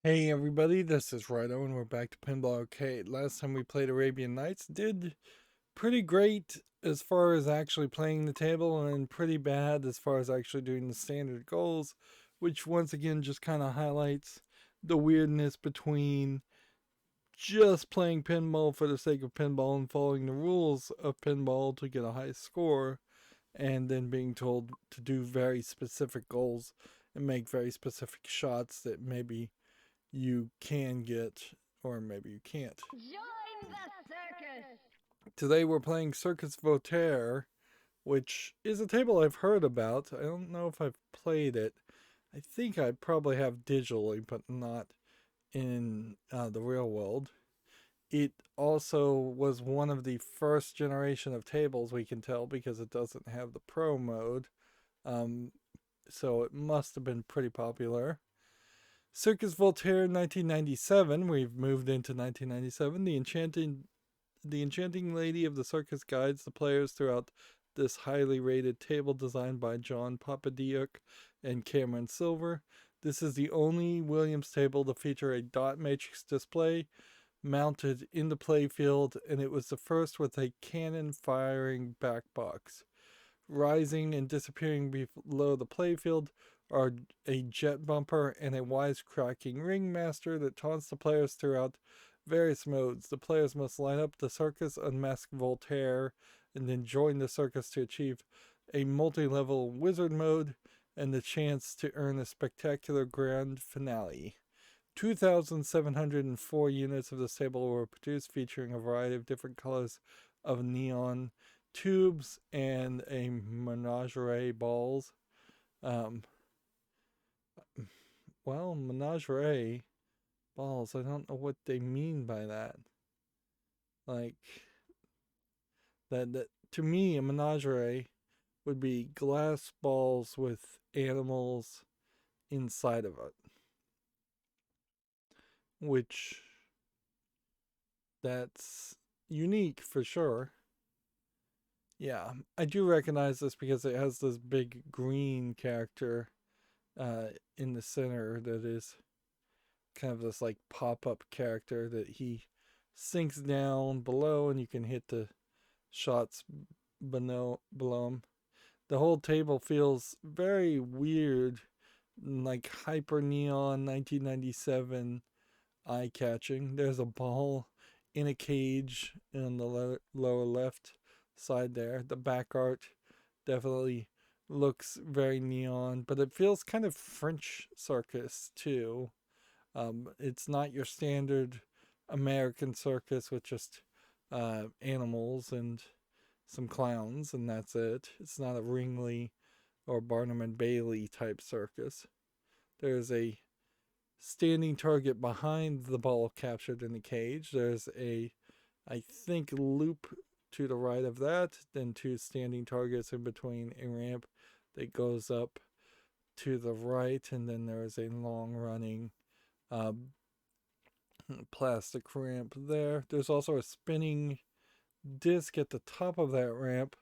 Hey everybody, this is Rydo and we're back to Pinball Arcade. Last time we played Arabian Nights did pretty great as far as actually playing the table and pretty bad as far as actually doing the standard goals, which once again just kind of highlights the weirdness between just playing pinball for the sake of pinball and following the rules of pinball to get a high score and then being told to do very specific goals and make very specific shots that maybe you can get, or maybe you can't. Join the circus! Today we're playing Circus Voltaire, which is a table I've heard about. I don't know if I've played it. I think I probably have digitally, but not in the real world. It also was one of the first generation of tables, we can tell, because it doesn't have the Pro mode. Um, so it must have been pretty popular. Circus Voltaire 1997. We've moved into 1997. The enchanting lady of the circus guides the players throughout this highly rated table designed by John Papadiuk and Cameron Silver. This is the only Williams table to feature a dot matrix display mounted in the playfield, and it was the first with a cannon firing back box. Rising and disappearing below the playfield are a jet bumper and a wisecracking ringmaster that taunts the players throughout various modes. The players must line up the circus, unmask Voltaire, and then join the circus to achieve a multi-level wizard mode and the chance to earn a spectacular grand finale. 2,704 units of this table were produced, featuring a variety of different colors of neon tubes and a menagerie balls. Um, menagerie balls. I don't know what they mean by that. Like that to me, a menagerie would be glass balls with animals inside of it, which that's unique for sure. Yeah, I do recognize this because it has this big green character in the center that is kind of this like pop-up character that he sinks down below and you can hit the shots below him. The whole table feels very weird, like hyper neon 1997 eye catching. There's a ball in a cage in the lower left side there. The back art definitely looks very neon, but it feels kind of French circus too. It's not your standard American circus with just animals and some clowns, and that's it. It's not a Ringley or Barnum and Bailey type circus. There's a standing target behind the ball captured in the cage. There's a, I think, loop to the right of that, then two standing targets in between a ramp that goes up to the right, and then there is a long running uh, plastic ramp there. There's also a spinning disc at the top of that ramp,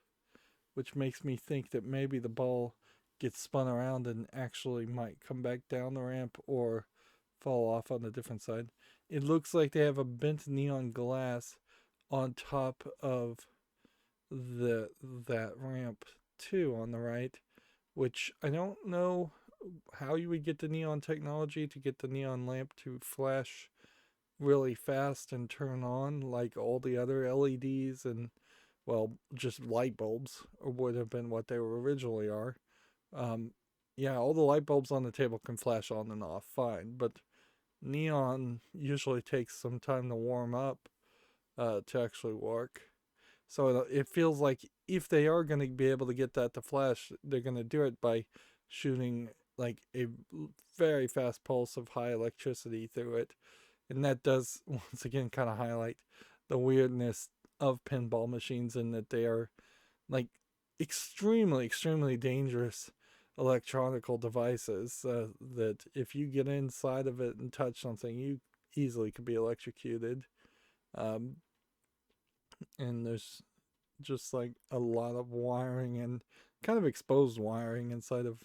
which makes me think that maybe the ball gets spun around and actually might come back down the ramp or fall off on the different side. It looks like they have a bent neon glass on top of that ramp too on the right, which I don't know how you would get the neon technology to get the neon lamp to flash really fast and turn on like all the other LEDs and, well, just light bulbs would have been what they were originally are. Um, yeah, all the light bulbs on the table can flash on and off fine, but neon usually takes some time to warm up to actually work. So it feels like if they are going to be able to get that to flash, they're going to do it by shooting like a very fast pulse of high electricity through it. And that does, once again, kind of highlight the weirdness of pinball machines in that they are like extremely, extremely dangerous electronical devices that if you get inside of it and touch something, you easily could be electrocuted. Um, and there's just like a lot of wiring and kind of exposed wiring inside of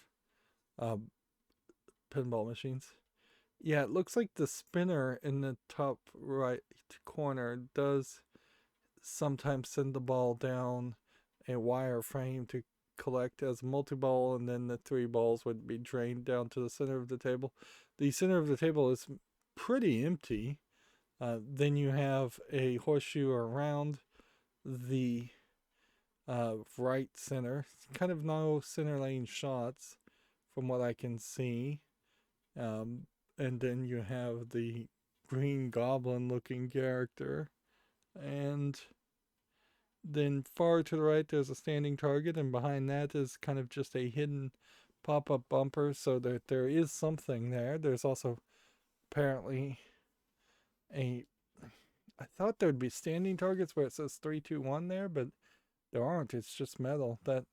uh, pinball machines. Yeah, it looks like the spinner in the top right corner does sometimes send the ball down a wire frame to collect as a multi-ball, and then the three balls would be drained down to the center of the table. The center of the table is pretty empty. Then you have a horseshoe around the right center. Kind of no center lane shots from what I can see. Um, and then you have the green goblin looking character. And then far to the right, there's a standing target, and behind that is kind of just a hidden pop up bumper, so that there is something there. There's also apparently a. I thought there'd be standing targets where it says 3, 2, 1 there, but there aren't. It's just metal. That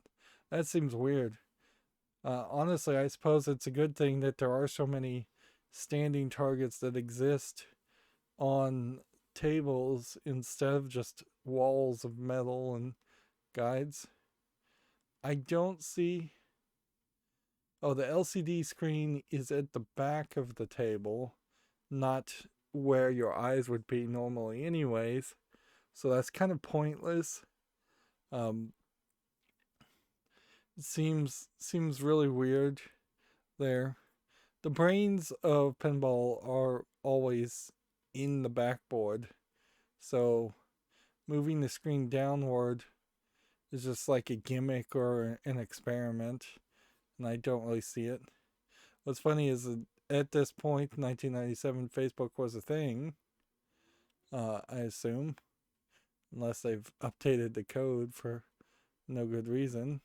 seems weird. Honestly, I suppose it's a good thing that there are so many standing targets that exist on tables instead of just walls of metal and guides. I don't see. Oh, the LCD screen is at the back of the table, not where your eyes would be normally, anyways. So that's kind of pointless. Um, it seems really weird there. The brains of pinball are always in the backboard, so moving the screen downward is just like a gimmick or an experiment, and I don't really see it. What's funny is that at this point, 1997, Facebook was a thing, I assume, unless they've updated the code for no good reason.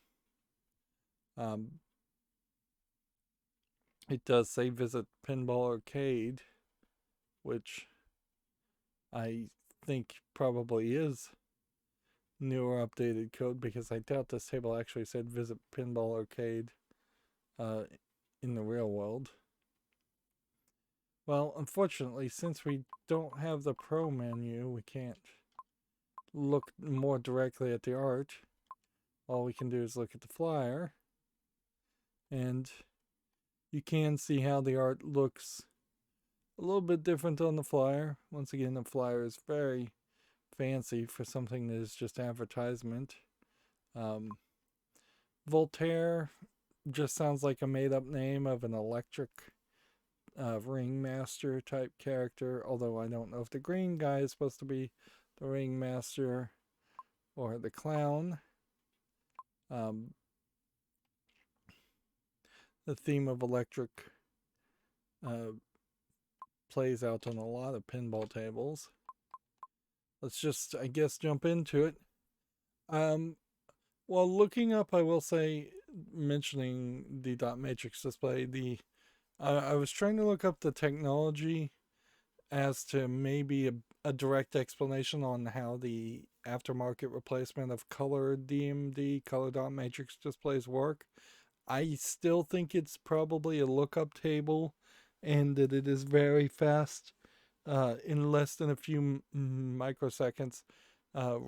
Um, it does say visit Pinball Arcade, which I think probably is newer updated code, because I doubt this table actually said visit Pinball Arcade uh, in the real world. Well, unfortunately, since we don't have the Pro menu, we can't look more directly at the art. All we can do is look at the flyer, and you can see how the art looks a little bit different on the flyer. Once again, the flyer is very fancy for something that is just advertisement. Voltaire just sounds like a made up name of an electric ringmaster type character, although I don't know if the green guy is supposed to be the ringmaster or the clown. The theme of electric uh, plays out on a lot of pinball tables. Let's just, I guess, jump into it. While looking up, I will say, mentioning the dot matrix display, I was trying to look up the technology as to maybe a direct explanation on how the aftermarket replacement of color DMD, color dot matrix displays work. I still think it's probably a lookup table, and that it is very fast, in less than a few microseconds, uh,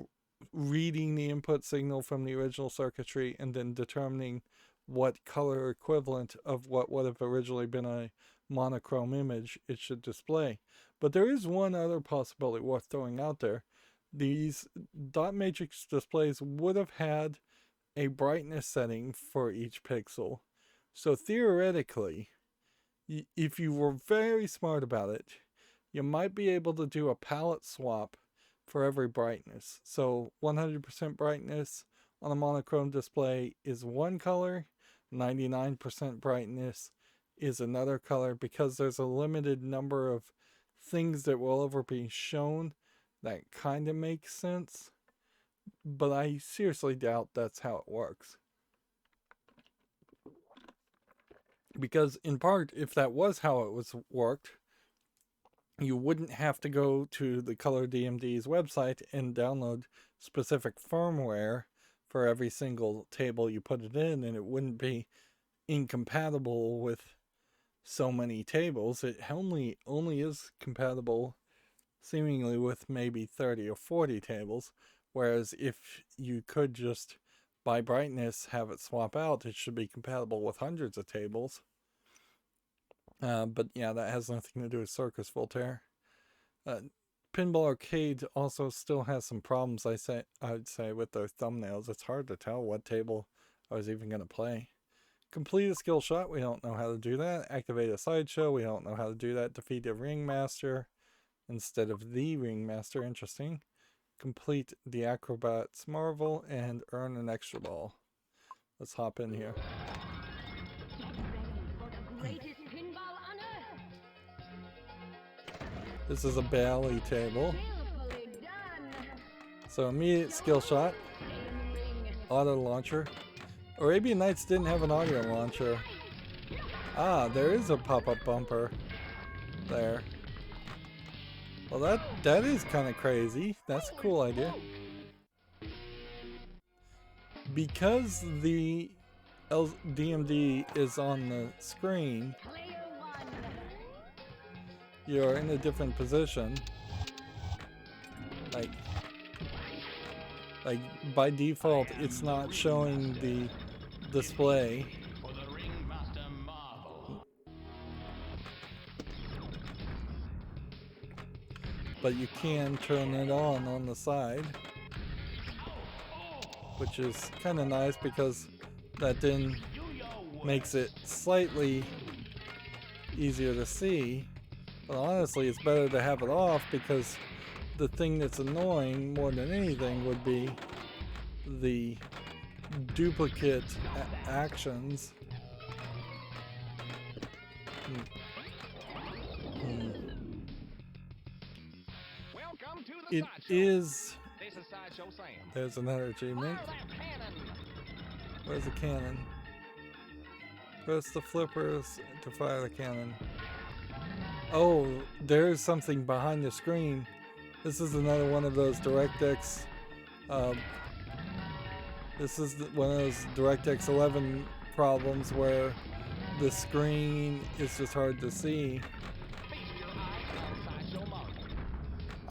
reading the input signal from the original circuitry and then determining what color equivalent of what would have originally been a monochrome image it should display. But there is one other possibility worth throwing out there. These dot matrix displays would have had a brightness setting for each pixel. So theoretically, if you were very smart about it, you might be able to do a palette swap for every brightness. So 100% brightness on a monochrome display is one color, 99% brightness is another color, because there's a limited number of things that will ever be shown. That kind of makes sense, but I seriously doubt that's how it works. Because in part, if that was how it was worked, you wouldn't have to go to the Color DMD's website and download specific firmware for every single table you put it in, and it wouldn't be incompatible with so many tables. It only is compatible seemingly with maybe 30 or 40 tables, whereas if you could just by brightness have it swap out, it should be compatible with hundreds of tables. But yeah, that has nothing to do with Circus Voltaire. Pinball Arcade also still has some problems, I'd say, with their thumbnails. It's hard to tell what table I was even going to play. Complete a skill shot, we don't know how to do that. Activate a sideshow, we don't know how to do that. Defeat a ringmaster instead of the ringmaster, interesting. Complete the acrobat's marvel and earn an extra ball. Let's hop in here. This is a Bally table. So immediate skill shot. Auto launcher. Arabian Nights didn't have an audio launcher. Ah, there is a pop-up bumper there. Well, that is kind of crazy. That's a cool idea. Because the DMD is on the screen, you're in a different position. Like by default, it's not showing the display. But you can turn it on the side, which is kind of nice because that then makes it slightly easier to see. But honestly, it's better to have it off because the thing that's annoying more than anything would be the duplicate actions. It is. There's another achievement. Where's the cannon? Press the flippers to fire the cannon. Oh, there's something behind the screen. This is another one of those DirectX. This is one of those DirectX 11 problems where the screen is just hard to see.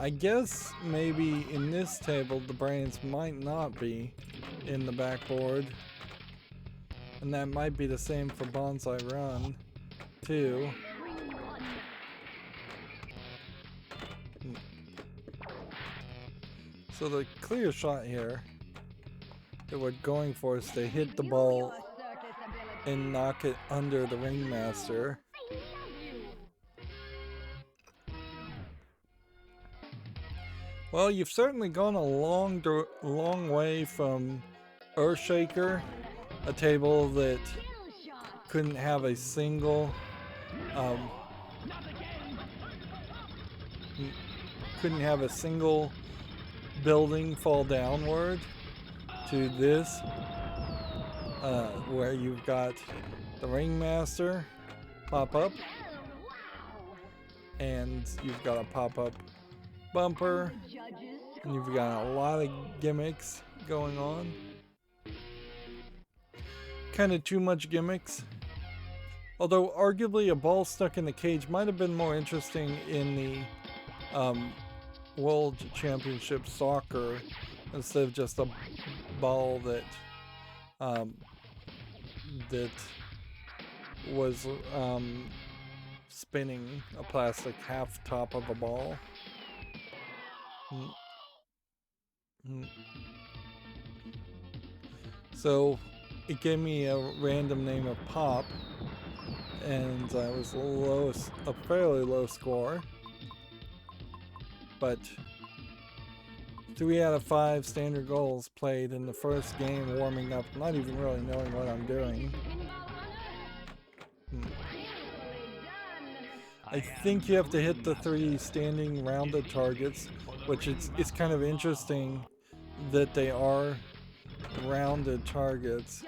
I guess maybe in this table the brains might not be in the backboard. And that might be the same for Bonsai Run too. So the clear shot here that we're going for is to hit the ball and knock it under the ringmaster. Well, you've certainly gone a long way from Earthshaker, a table that couldn't have a single building fall downward, to this where you've got the ringmaster pop up and you've got a pop-up bumper and you've got a lot of gimmicks going on. Kind of too much gimmicks. Although arguably a ball stuck in the cage might have been more interesting in the World Championship Soccer instead of just a ball that was spinning, a plastic half top of a ball. So it gave me a random name of Pop, and I was a fairly low score, but 3 out of 5 standard goals played in the first game, warming up, not even really knowing what I'm doing. I think you have to hit the 3 standing rounded targets, which it's kind of interesting that they are rounded targets.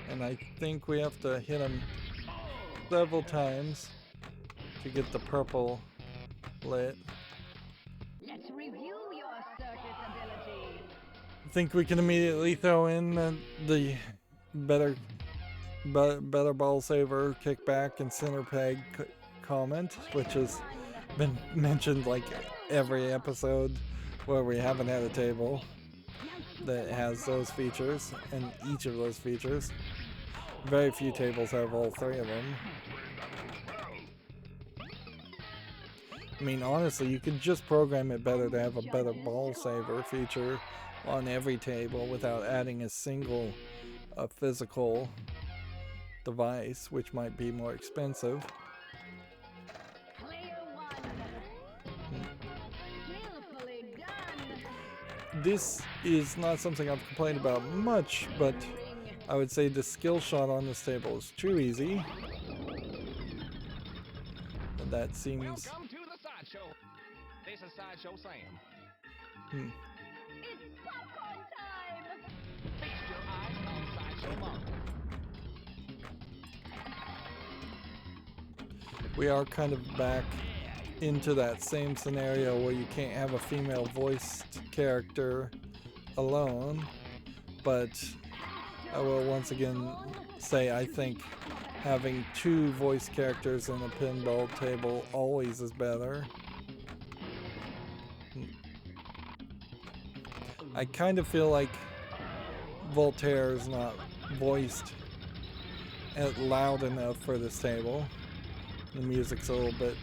And I think we have to hit them several times to get the purple lit. Let's review your circus ability. I think we can immediately throw in the better ball saver, kickback, and center peg comment, which has been mentioned like every episode where we haven't had a table. that has those features, and each of those features. Very few tables have all three of them. I mean, honestly, you could just program it better to have a better ball saver feature on every table without adding a single physical device, which might be more expensive. This is not something I've complained about much, but I would say the skill shot on this table is too easy. And that seems... Welcome to the Sideshow. This is Sideshow Sam. It's popcorn time! Fix your eyes on Sideshow Mom. We are kind of back into that same scenario where you can't have a female voiced character alone, but I will once again say I think having two voice characters in a pinball table always is better. I kind of feel like Voltaire is not voiced loud enough for this table. The music's a little bit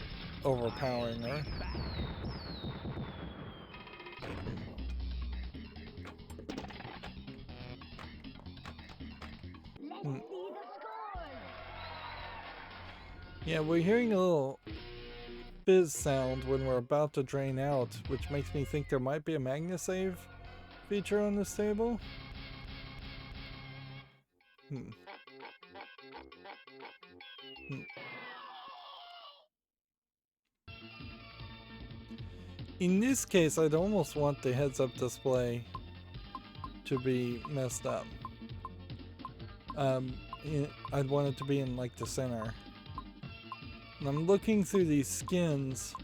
overpowering her. Yeah, we're hearing a little fizz sound when we're about to drain out, which makes me think there might be a MagnaSave feature on this table. In this case, I'd almost want the heads-up display to be messed up. I'd want it to be in like the center. And I'm looking through these skins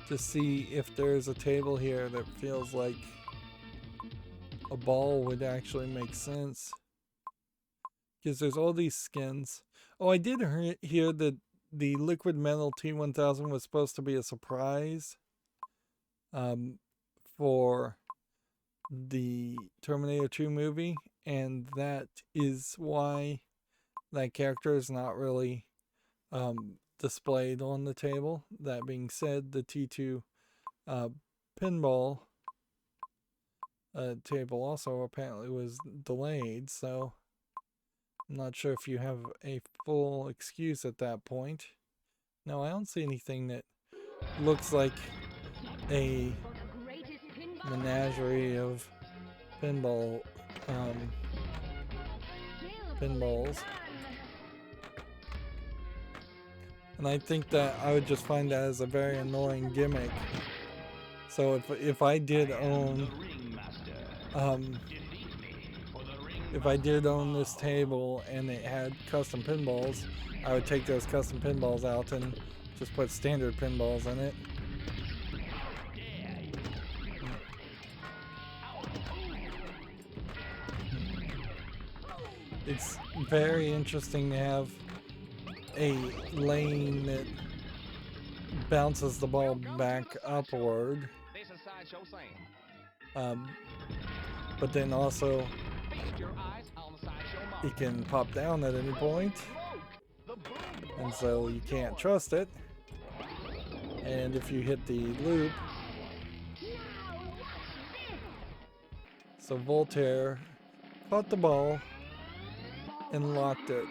to see if there's a table here that feels like a ball would actually make sense. Because there's all these skins. Oh, I did hear that the Liquid Metal T1000 was supposed to be a surprise for the Terminator 2 movie, and that is why that character is not really displayed on the table. That being said, the T2 pinball table also apparently was delayed, so I'm not sure if you have a full excuse at that point. No, I don't see anything that looks like a menagerie of pinballs. And I think that I would just find that as a very annoying gimmick. So if I did own this table and it had custom pinballs, I would take those custom pinballs out and just put standard pinballs in it. It's very interesting to have a lane that bounces the ball back upward. But then also it can pop down at any point, and so you can't trust it. And if you hit the loop, so Voltaire caught the ball and locked it.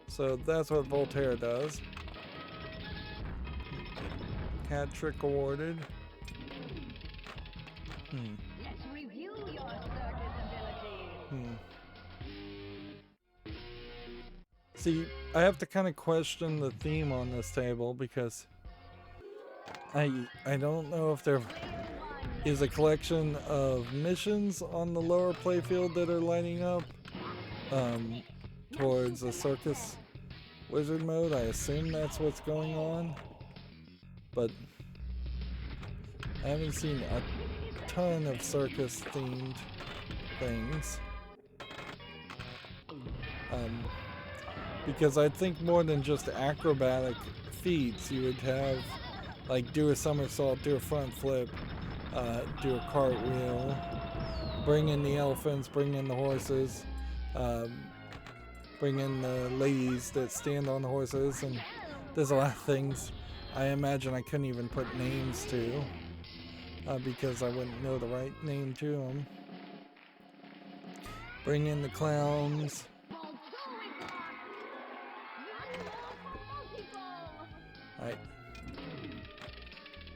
So that's what Voltaire does. Hat trick awarded. Let's review your circus abilities. See, I have to kind of question the theme on this table because I don't know if there is a collection of missions on the lower playfield that are lighting up towards a circus wizard mode. I assume that's what's going on, but I haven't seen a ton of circus themed things. Because I think more than just acrobatic feats, you would have Like do a somersault, do a front flip, do a cartwheel, bring in the elephants, bring in the horses, bring in the ladies that stand on the horses, and there's a lot of things I imagine I couldn't even put names to because I wouldn't know the right name to them. Bring in the clowns. Alright.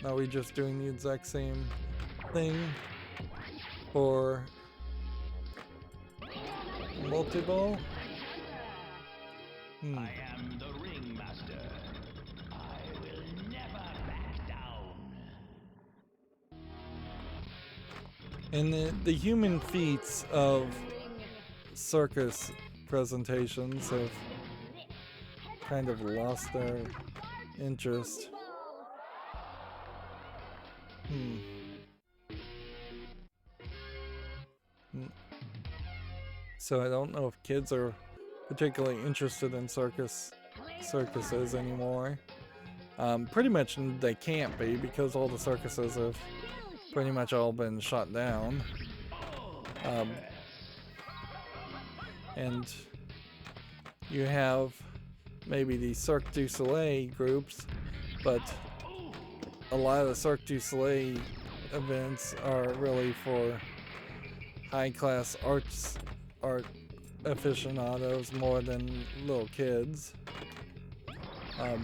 Now we're just doing the exact same thing for Multiball. I am the ringmaster. I will never back down. And the human feats of circus presentations have kind of lost their interest. So I don't know if kids are particularly interested in circuses anymore. Pretty much they can't be because all the circuses have pretty much all been shut down. And you have maybe the Cirque du Soleil groups, but a lot of the Cirque du Soleil events are really for high-class art aficionados more than little kids. I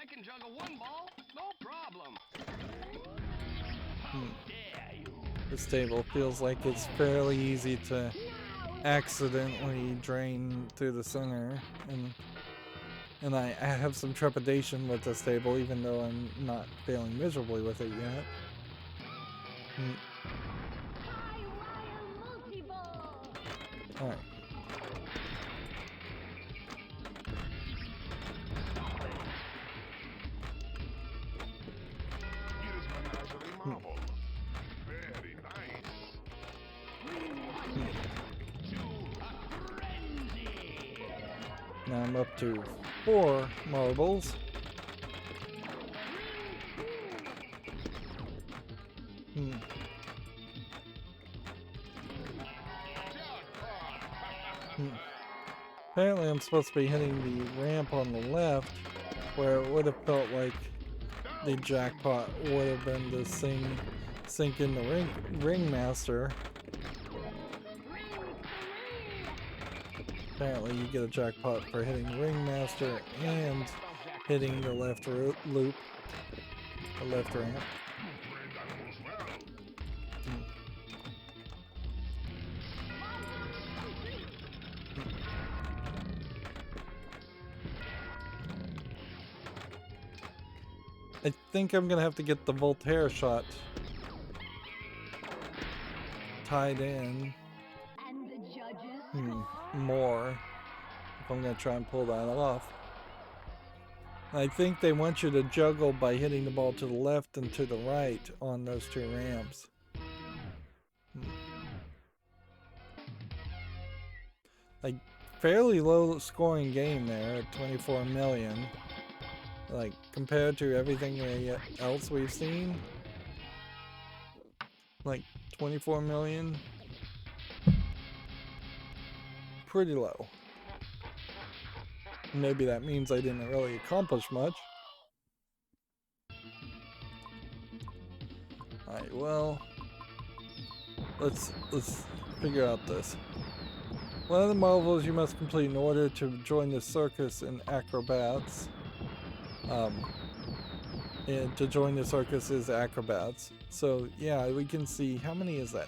can juggle one ball, no problem. This table feels like it's fairly easy to accidentally drain through the center, and I have some trepidation with this table, even though I'm not failing miserably with it yet. Alright. Very nice. Now I'm up to 4 marbles. Apparently I'm supposed to be hitting the ramp on the left, where it would have felt like the jackpot would have been to sink in the ringmaster. Apparently you get a jackpot for hitting the ringmaster and hitting the left loop, the left ramp. I think I'm gonna have to get the Voltaire shot tied in more if I'm gonna try and pull that off. I think they want you to juggle by hitting the ball to the left and to the right on those 2 ramps. Like, fairly low scoring game there at 24 million. Like, compared to everything else we've seen, like 24 million, pretty low. Maybe that means I didn't really accomplish much. Alright, well, let's figure out this. One of the marvels you must complete in order to join the circus and acrobats. And to join the circus is acrobats. So yeah, we can see, how many is that?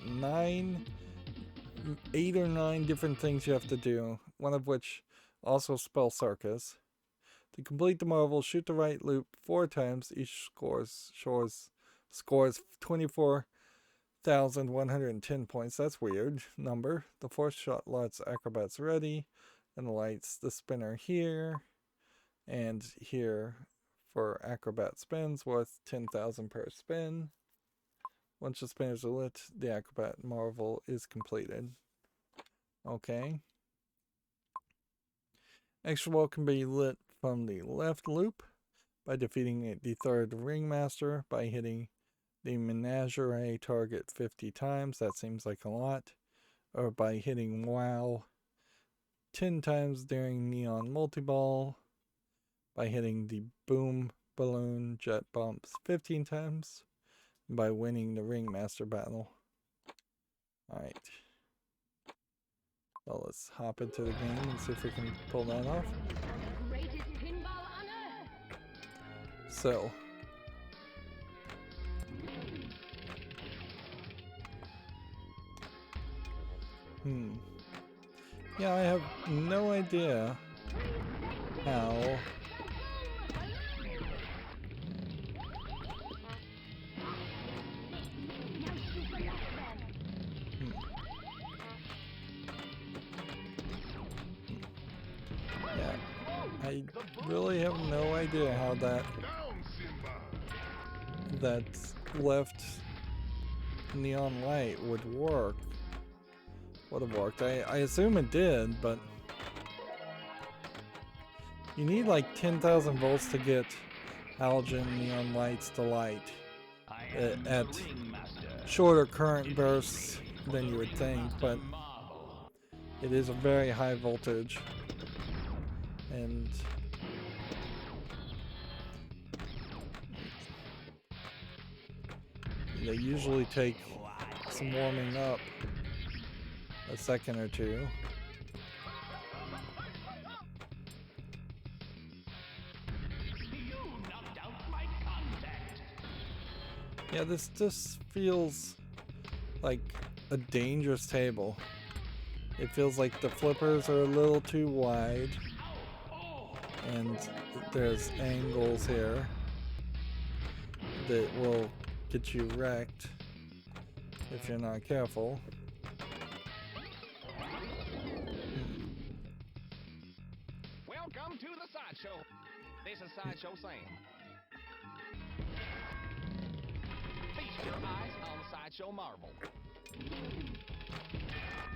8 or 9 different things you have to do, one of which also spell circus. To complete the marvel, shoot the right loop 4 times. Each scores 24,110 points. That's weird number. The 4th shot lets acrobats ready, and lights the spinner here and here for acrobat spins worth 10,000 per spin. Once the spinners are lit, the acrobat marvel is completed. Okay. Extra ball can be lit from the left loop by defeating the third ringmaster by hitting the menagerie target 50 times. That seems like a lot. Or by hitting WOW 10 times during Neon Multiball. By hitting the boom balloon jet bumps 15 times. By winning the ringmaster battle. Alright. Well, let's hop into the game and see if we can pull that off. Greatest pinball on earth. So. Yeah, I have no idea how I really have no idea how that left neon light would work. Would have worked. I assume it did, but you need like 10,000 volts to get halogen neon lights to light at shorter current bursts than you would think, but it is a very high voltage. And they usually take some warming up, a second or two. Yeah, this just feels like a dangerous table. It feels like the flippers are a little too wide. And there's angles here that will get you wrecked if you're not careful. Welcome to the Sideshow. This is Sideshow Sam. Feast your eyes on the Sideshow marble.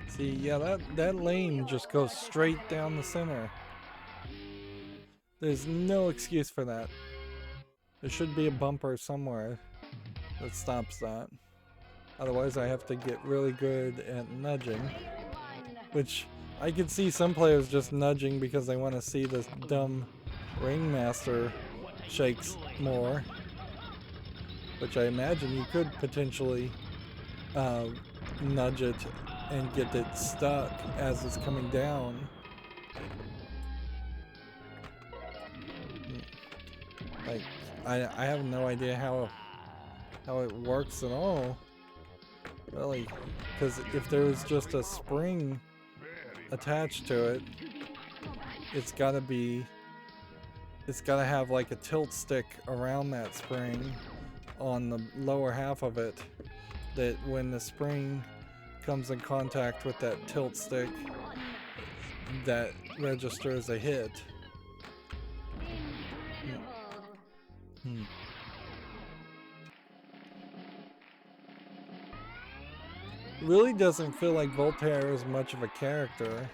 See, yeah, that lane just goes straight down the center. There's no excuse for that. There should be a bumper somewhere that stops that. Otherwise, I have to get really good at nudging. Which, I could see some players just nudging because they want to see this dumb ringmaster shakes more. Which I imagine you could potentially nudge it and get it stuck as it's coming down. Like, I have no idea how it works at all, really, because if there was just a spring attached to it, it's gotta have like a tilt stick around that spring on the lower half of it, that when the spring comes in contact with that tilt stick, that registers a hit. Really doesn't feel like Voltaire is much of a character.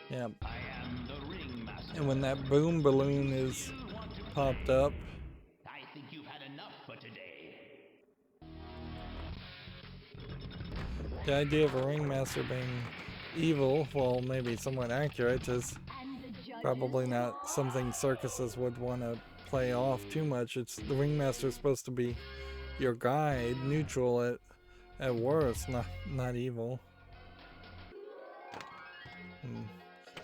Yeah. And when that boom balloon is popped up, I think you've had enough for today. the idea of a ringmaster being evil, well, maybe somewhat accurate, is probably not something circuses would want to play off too much. It's the ringmaster is supposed to be your guide, neutral at worst, not evil.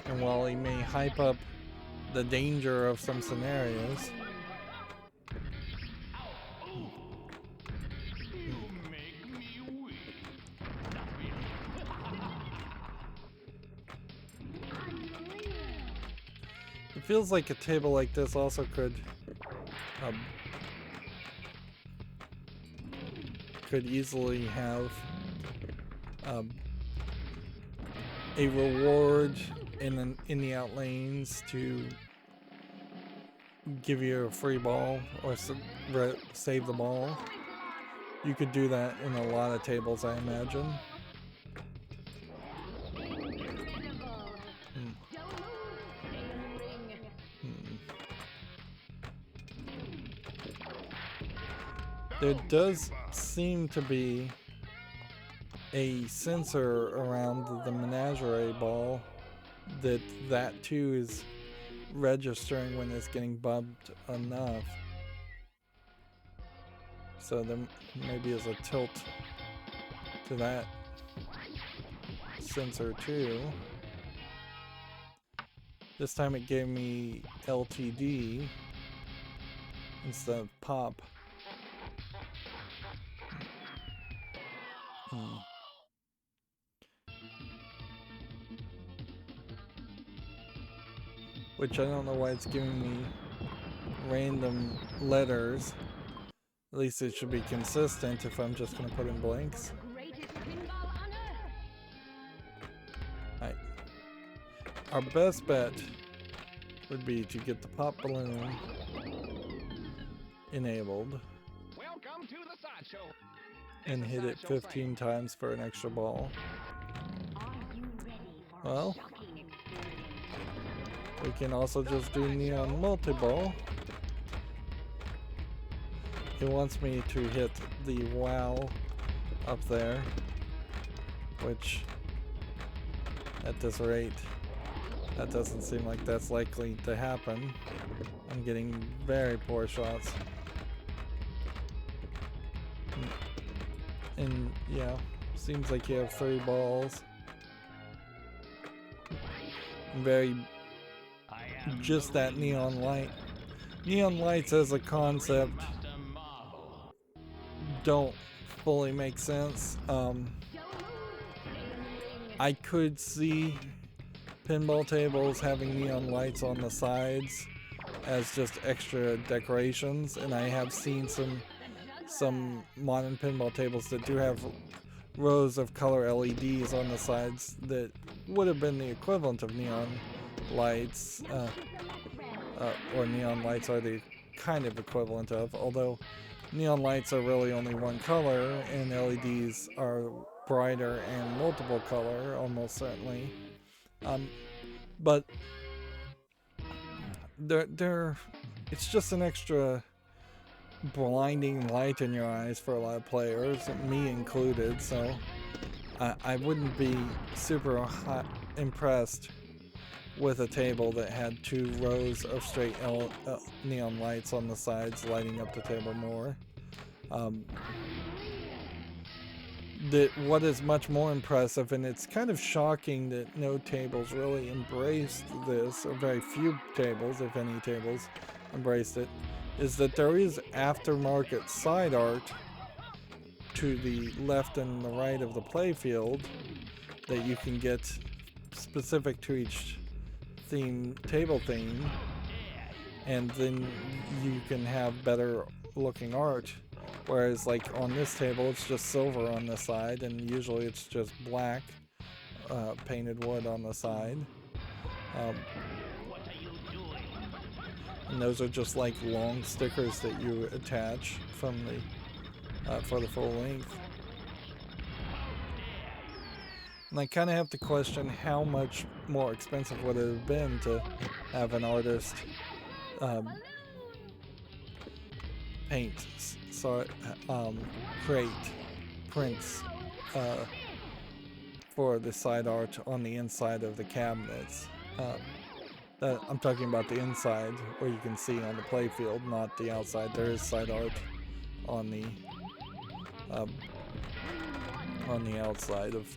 And while he may hype up the danger of some scenarios, it feels like a table like this also could easily have a reward in the out lanes to give you a free ball or save the ball. You could do that in a lot of tables, I imagine. There does seem to be a sensor around the menagerie ball that too is registering when it's getting bumped enough. So there maybe is a tilt to that sensor too. This time it gave me LTD instead of pop. Which I don't know why it's giving me random letters. At least it should be consistent if I'm just going to put in blanks. Alright. Our best bet would be to get the pop balloon enabled. Welcome to the Sideshow. And hit it 15 times for an extra ball. Well, we can also just do neon multiball. It wants me to hit the wow up there, which at this rate, that doesn't seem like that's likely to happen. I'm getting very poor shots. And yeah, seems like you have 3 balls. Very, just that neon light. Neon lights as a concept don't fully make sense. I could see pinball tables having neon lights on the sides as just extra decorations, and I have seen some modern pinball tables that do have rows of color LEDs on the sides that would have been the equivalent of neon lights, or neon lights are the kind of equivalent of, although neon lights are really only one color and LEDs are brighter and multiple color, almost certainly. But it's just an extra blinding light in your eyes for a lot of players, me included, so I wouldn't be super impressed with a table that had 2 rows of straight neon lights on the sides lighting up the table more. What is much more impressive, and it's kind of shocking that no tables really embraced this, or very few tables, if any tables, embraced it, is that there is aftermarket side art to the left and the right of the playfield that you can get specific to each table theme, and then you can have better looking art. Whereas like on this table it's just silver on the side, and usually it's just black painted wood on the side. And those are just like long stickers that you attach from the for the full length. And I kind of have to question how much more expensive would it have been to have an artist create prints for the side art on the inside of the cabinets. I'm talking about the inside, where you can see on the playfield, not the outside. There is side art on the outside of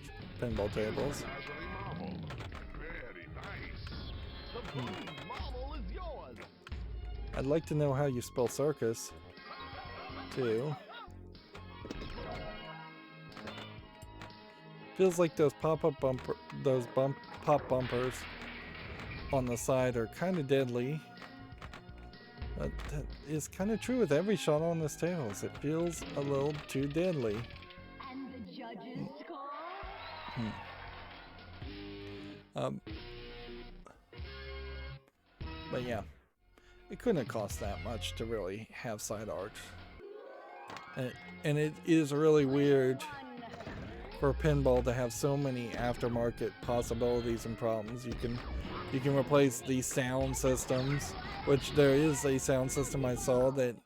pinball tables. I'd like to know how you spell circus, too. Feels like those pop bumpers on the side are kind of deadly. But that is kind of true with every shot on this table. It feels a little too deadly. And the judges score? But yeah, it couldn't have cost that much to really have side art. And it is really weird for pinball to have so many aftermarket possibilities and problems. You can replace the sound systems, which there is a sound system I saw that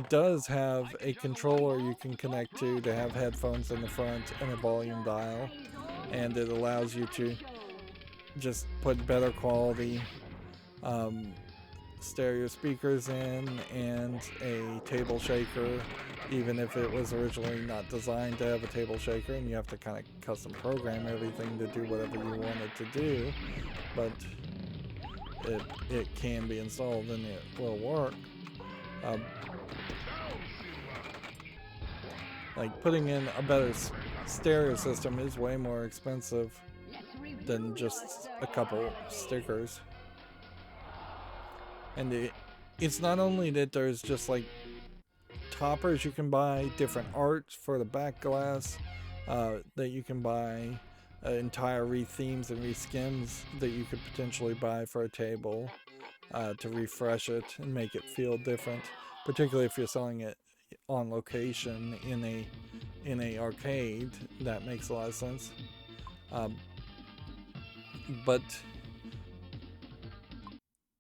does have a controller you can connect to have headphones in the front and a volume dial, and it allows you to just put better quality stereo speakers in and a table shaker, even if it was originally not designed to have a table shaker, and you have to kind of custom program everything to do whatever you want it to do, but it can be installed and it will work. Like putting in a better stereo system is way more expensive than just a couple stickers. And it's not only that there's just like toppers you can buy, different art for the back glass, that you can buy, entire rethemes and reskims that you could potentially buy for a table to refresh it and make it feel different, particularly if you're selling it on location in a arcade. That makes a lot of sense. But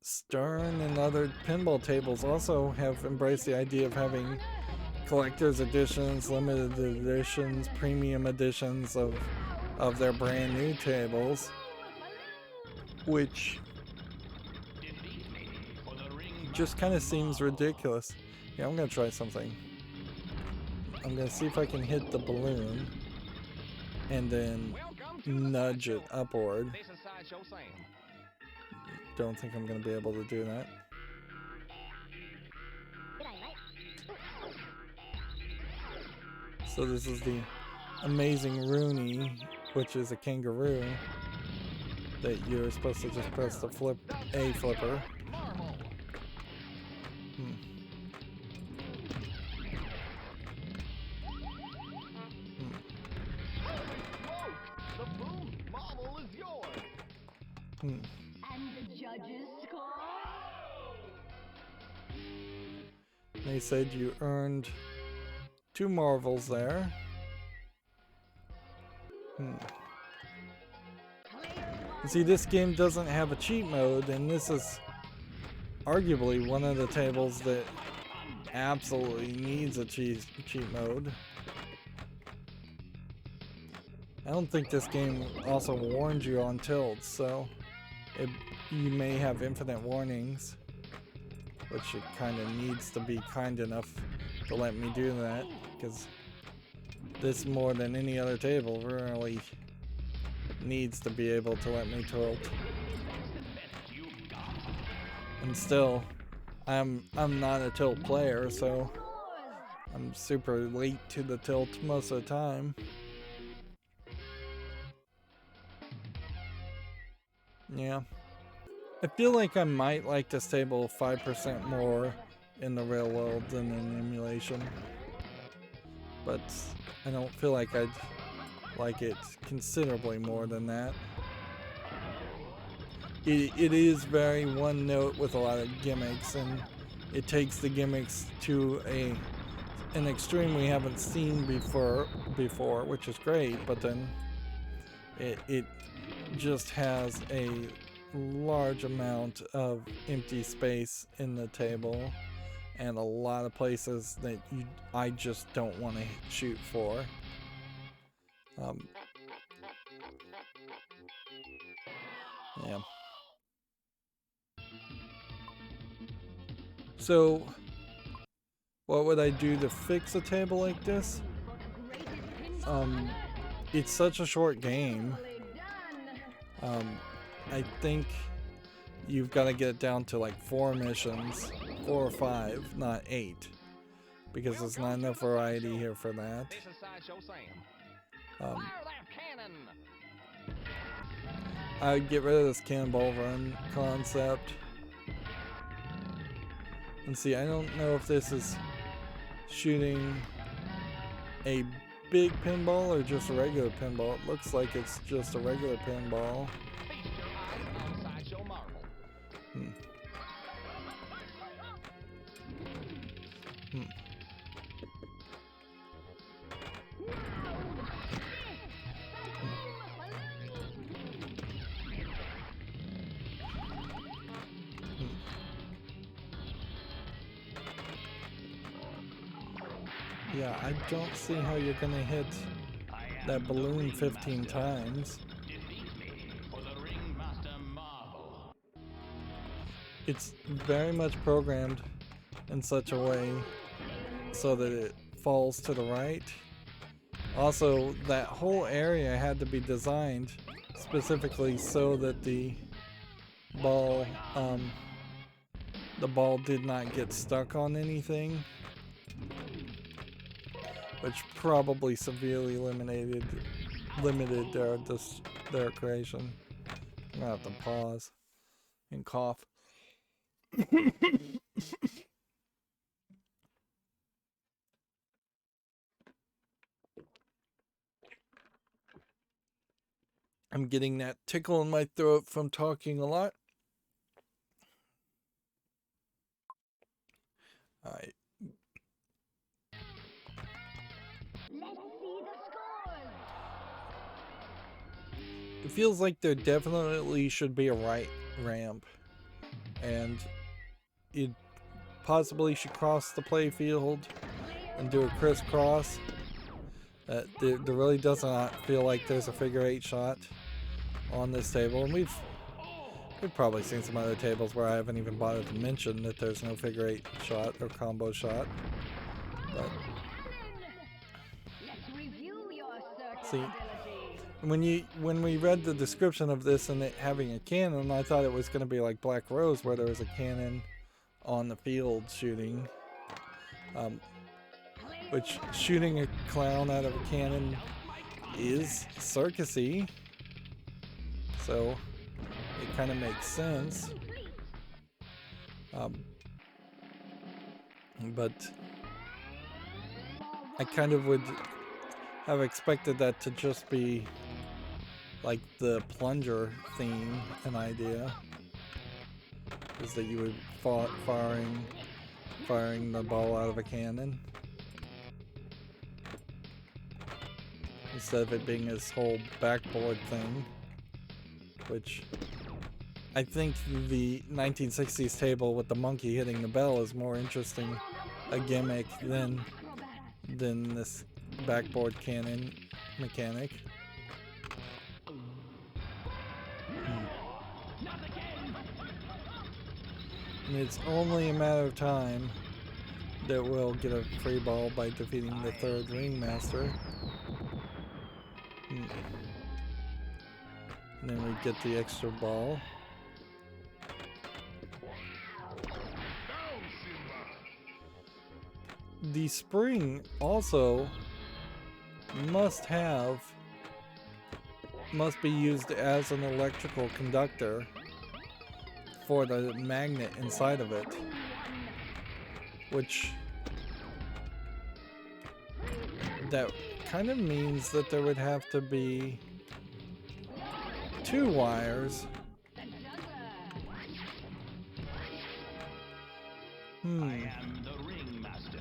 Stern and other pinball tables also have embraced the idea of having collector's editions, limited editions, premium editions of their brand new tables, which just kind of seems ridiculous. Yeah, I'm gonna try something. I'm gonna see if I can hit the balloon and then nudge it upward. This is Sideshow Sam. Don't think I'm gonna be able to do that. So this is the amazing Rooney, which is a kangaroo that you're supposed to just press the flipper. The boom marble is yours. And the judges score? They said you earned 2 marbles there. See, this game doesn't have a cheat mode, and this is arguably one of the tables that absolutely needs a cheat mode. I don't think this game also warns you on tilts, so you may have infinite warnings, which it kind of needs to be kind enough to let me do that, because this more than any other table really needs to be able to let me tilt. And still, I'm not a tilt player, so I'm super late to the tilt most of the time. Yeah. I feel like I might like this table 5% more in the real world than in emulation. But I don't feel like I'd like it considerably more than that. It is very one note with a lot of gimmicks, and it takes the gimmicks to an extreme we haven't seen before, which is great, but then it just has a large amount of empty space in the table and a lot of places that I just don't want to shoot for. Yeah. So, what would I do to fix a table like this? It's such a short game. I think you've got to get it down to like 4 missions, 4 or 5, not 8, because there's not enough variety here for that. This is Sideshow Sam. Fire that cannon. I'd get rid of this cannonball run concept. And see, I don't know if this is shooting a big pinball or just a regular pinball. It looks like it's just a regular pinball. Feast your eyes on Sideshow Marble. Hmm. Yeah, I don't see how you're gonna hit that balloon 15 times. It's very much programmed in such a way so that it falls to the right. Also, that whole area had to be designed specifically so that the ball did not get stuck on anything, which probably severely limited their creation. I'm gonna have to pause and cough. I'm getting that tickle in my throat from talking a lot. Alright. Let's see the scores. It feels like there definitely should be a right ramp, and it possibly should cross the playfield and do a crisscross. There really does not feel like there's a figure 8 shot on this table, and we've probably seen some other tables where I haven't even bothered to mention that there's no figure 8 shot or combo shot. But Let's review your circus see, ability. when we read the description of this and it having a cannon, I thought it was going to be like Black Rose, where there was a cannon on the field shooting. Which shooting a clown out of a cannon is circusy, so it kind of makes sense. But I kind of would have expected that to just be like the plunger theme, an idea, is that you would firing the ball out of a cannon, instead of it being this whole backboard thing, which I think the 1960s table with the monkey hitting the bell is more interesting a gimmick than this backboard cannon mechanic. And it's only a matter of time that we'll get a free ball by defeating the third ringmaster. And then we get the extra ball. The spring also must be used as an electrical conductor for the magnet inside of it, which that kind of means that there would have to be 2 wires. I am the ringmaster.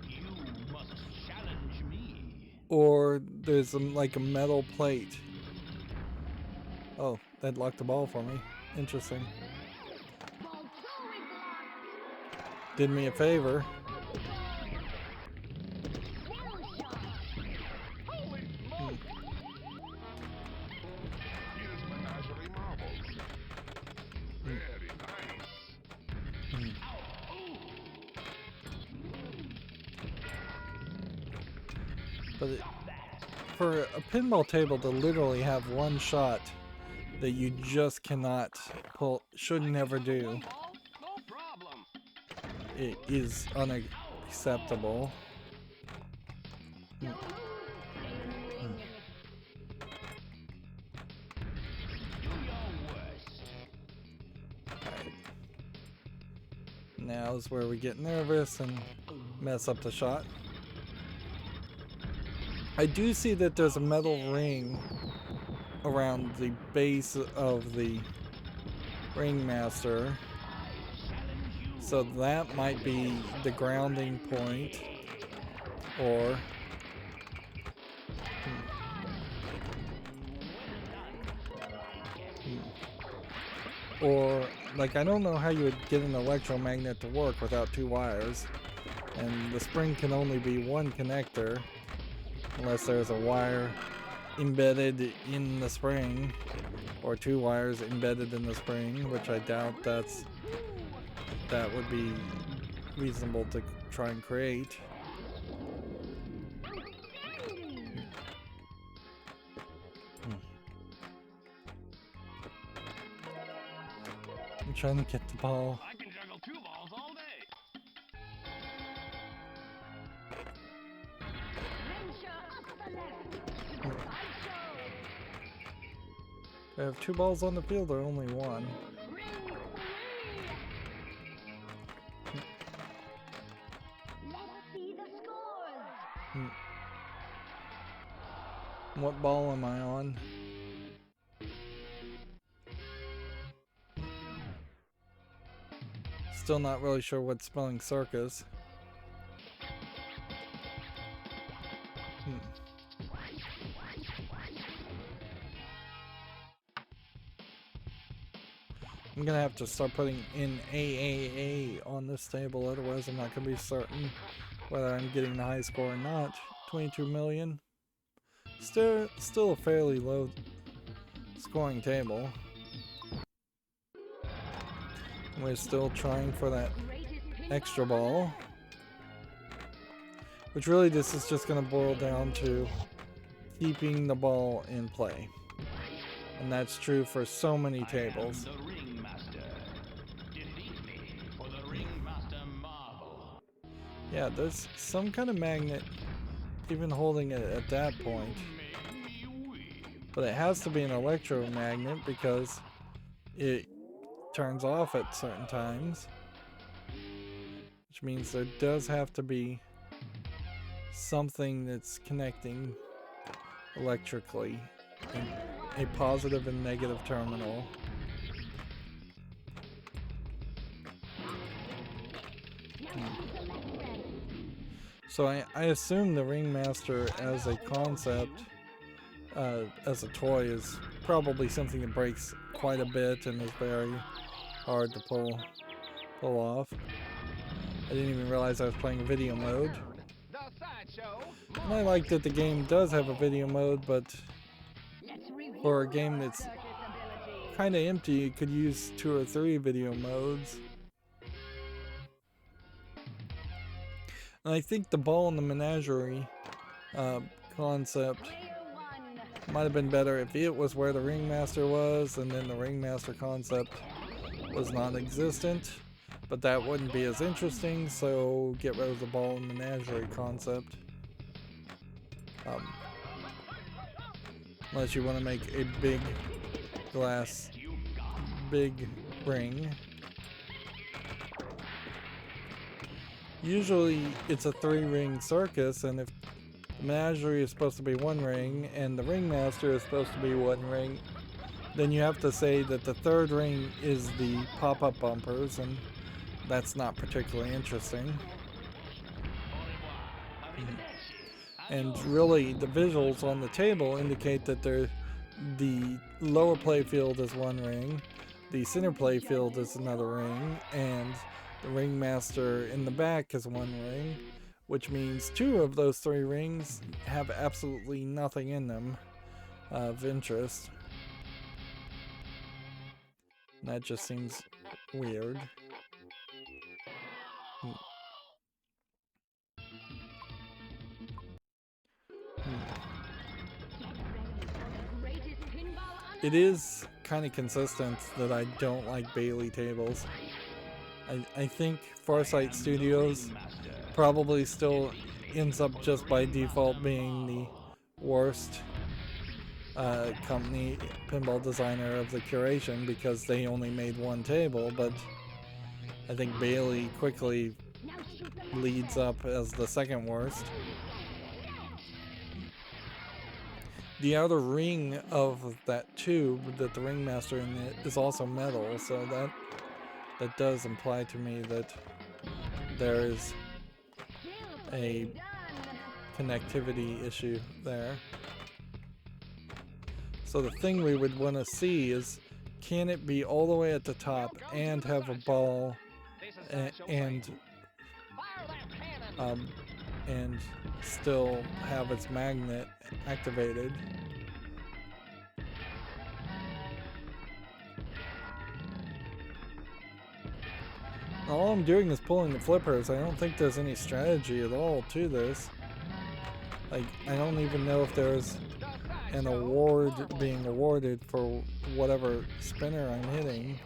You must challenge me. Or there's like a metal plate. Oh, that locked the ball for me. Interesting. Did me a favor. But for a pinball table to literally have one shot that you just cannot pull, should never do, it is unacceptable. Now is where we get nervous and mess up the shot. I do see that there's a metal ring around the base of the ringmaster, So that might be the grounding point, or or like, I don't know how you would get an electromagnet to work without two wires, and the spring can only be one connector unless there's a wire embedded in the spring, or two wires embedded in the spring, which I doubt that would be reasonable to try and create. I'm trying to get the ball. I can juggle 2 balls all day. Venture up the left to the sideshow. I have 2 balls on the field, or only 1. Ring 3. Let's see the scores. What ball am I on? Still not really sure what's spelling Circus. I'm gonna have to start putting in AAA on this table, otherwise I'm not gonna be certain whether I'm getting the high score or not. 22 million. Still a fairly low scoring table. We're still trying for that extra ball, which really this is just going to boil down to keeping the ball in play, and that's true for so many tables. The ringmaster. Defeat me for the ringmaster marvel. Yeah, there's some kind of magnet even holding it at that point, but it has to be an electromagnet because it turns off at certain times, which means there does have to be something that's connecting electrically, a positive and negative terminal. So I assume the Ringmaster as a concept, as a toy, is probably something that breaks quite a bit and is very hard to pull off. I didn't even realize I was playing a video mode. The sideshow. And I like that the game does have a video mode, but for a game that's kind of empty, it could use 2 or 3 video modes. And I think the ball in the menagerie concept might have been better if it was where the Ringmaster was, and then the Ringmaster concept was non-existent, but that wouldn't be as interesting, so get rid of the ball and menagerie concept. Unless you want to make a big glass, big ring. Usually it's a 3-ring circus, and if the menagerie is supposed to be 1 ring and the Ringmaster is supposed to be 1 ring, then you have to say that the 3rd ring is the pop-up bumpers, and that's not particularly interesting. And really, the visuals on the table indicate that the lower play field is 1 ring, the center play field is another ring, and the Ringmaster in the back is 1 ring, which means 2 of those 3 rings have absolutely nothing in them of interest. That just seems weird. It is kind of consistent that I don't like Bailey tables. I think FarSight Studios probably still ends up just by default being the worst company pinball designer of the curation because they only made 1 table, but I think Bailey quickly leads up as the 2nd worst. The outer ring of that tube that the Ringmaster in it is also metal, so that that does imply to me that there is a connectivity issue there. So the thing we would want to see is, can it be all the way at the top and have a ball and still have its magnet activated? All I'm doing is pulling the flippers. I don't think there's any strategy at all to this. Like, I don't even know if there's an award being awarded for whatever spinner I'm hitting.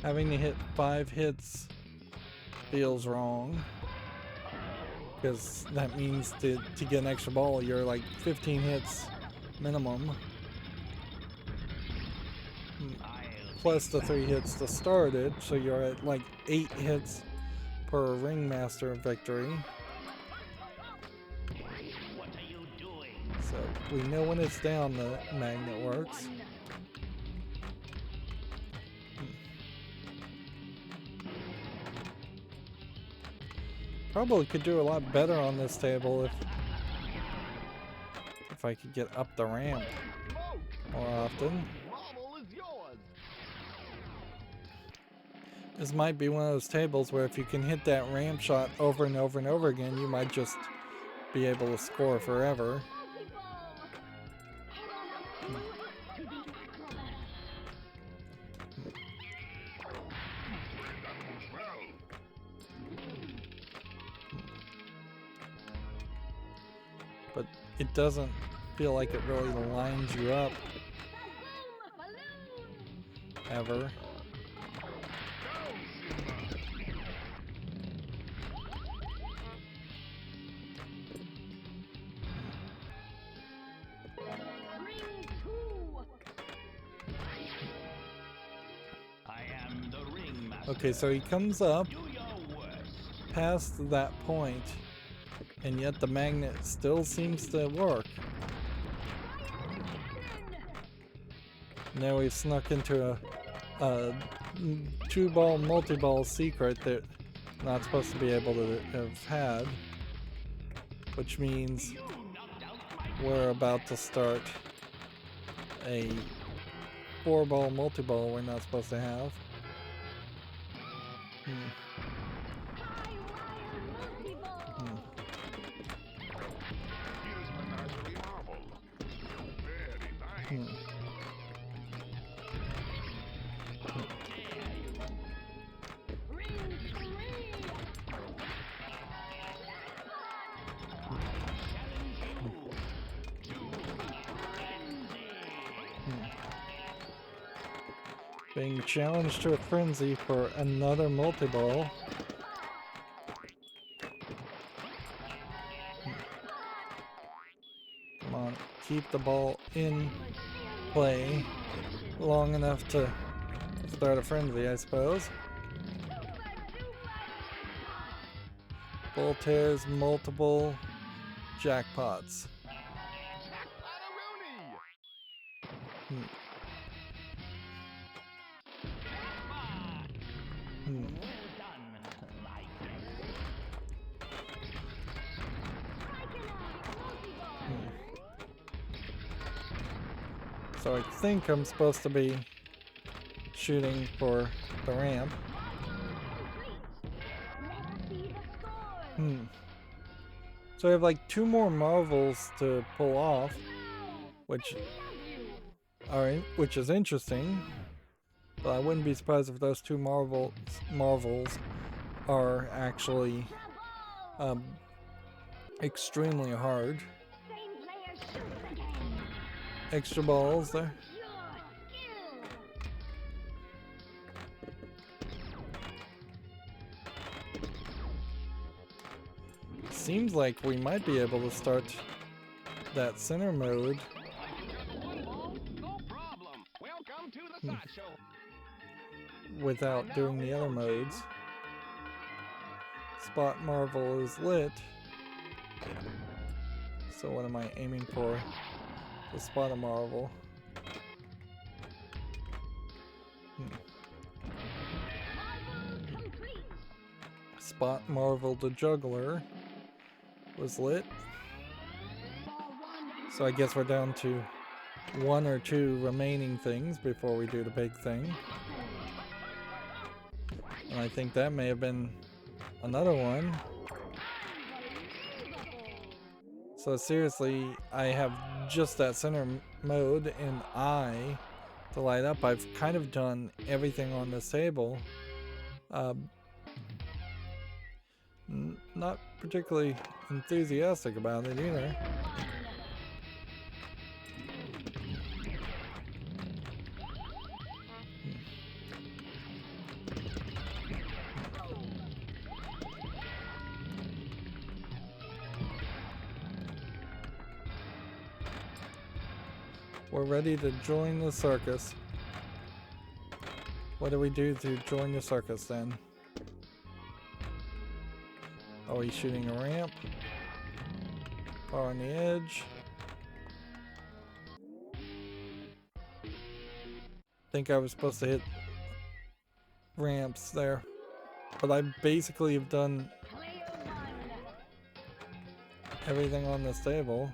Having to hit 5 hits feels wrong, because that means to get an extra ball, you're like 15 hits minimum, plus the 3 hits to start it, so you're at like 8 hits per ringmaster victory. So we know when it's down the magnet works. Probably could do a lot better on this table if I could get up the ramp more often. This might be one of those tables where if you can hit that ramp shot over and over and over again, you might just be able to score forever. But it doesn't feel like it really lines you up ever. Okay, so he comes up past that point, and yet the magnet still seems to work. Now we've snuck into a 2-ball multi-ball secret that I'm not supposed to be able to have had, which means we're about to start a 4-ball multi-ball we're not supposed to have. Being challenged to a frenzy for another multi-ball. Come on, keep the ball in play long enough to start a frenzy, I suppose. Voltaire's multiple jackpots. So I think I'm supposed to be shooting for the ramp. So I have like 2 more marvels to pull off, which is interesting. But I wouldn't be surprised if those 2 marvels are actually extremely hard. Extra balls there. Seems like we might be able to start that center mode. Without doing the other modes. Spot marvel is lit. So what am I aiming for? To spot a marvel. Marvel complete. Spot marvel the juggler was lit. For one. So I guess we're down to 1 or 2 remaining things before we do the big thing. And I think that may have been another one. So seriously, I have just that center mode and eye to light up. I've kind of done everything on this table. Not particularly enthusiastic about it either. We're ready to join the circus. What do we do to join the circus then? Oh, he's shooting a ramp. Far on the edge. Think I was supposed to hit ramps there. But I basically have done everything on this table.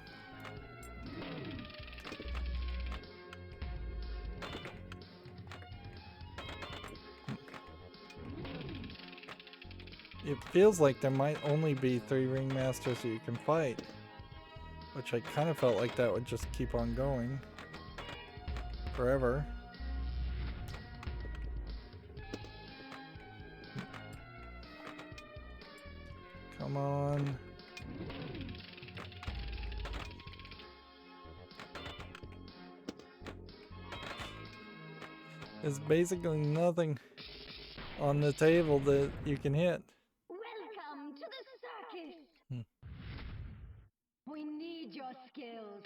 It feels like there might only be 3 ringmasters that you can fight, which I kind of felt like that would just keep on going forever. Come on. There's basically nothing on the table that you can hit. Welcome to the circus. We need your skills.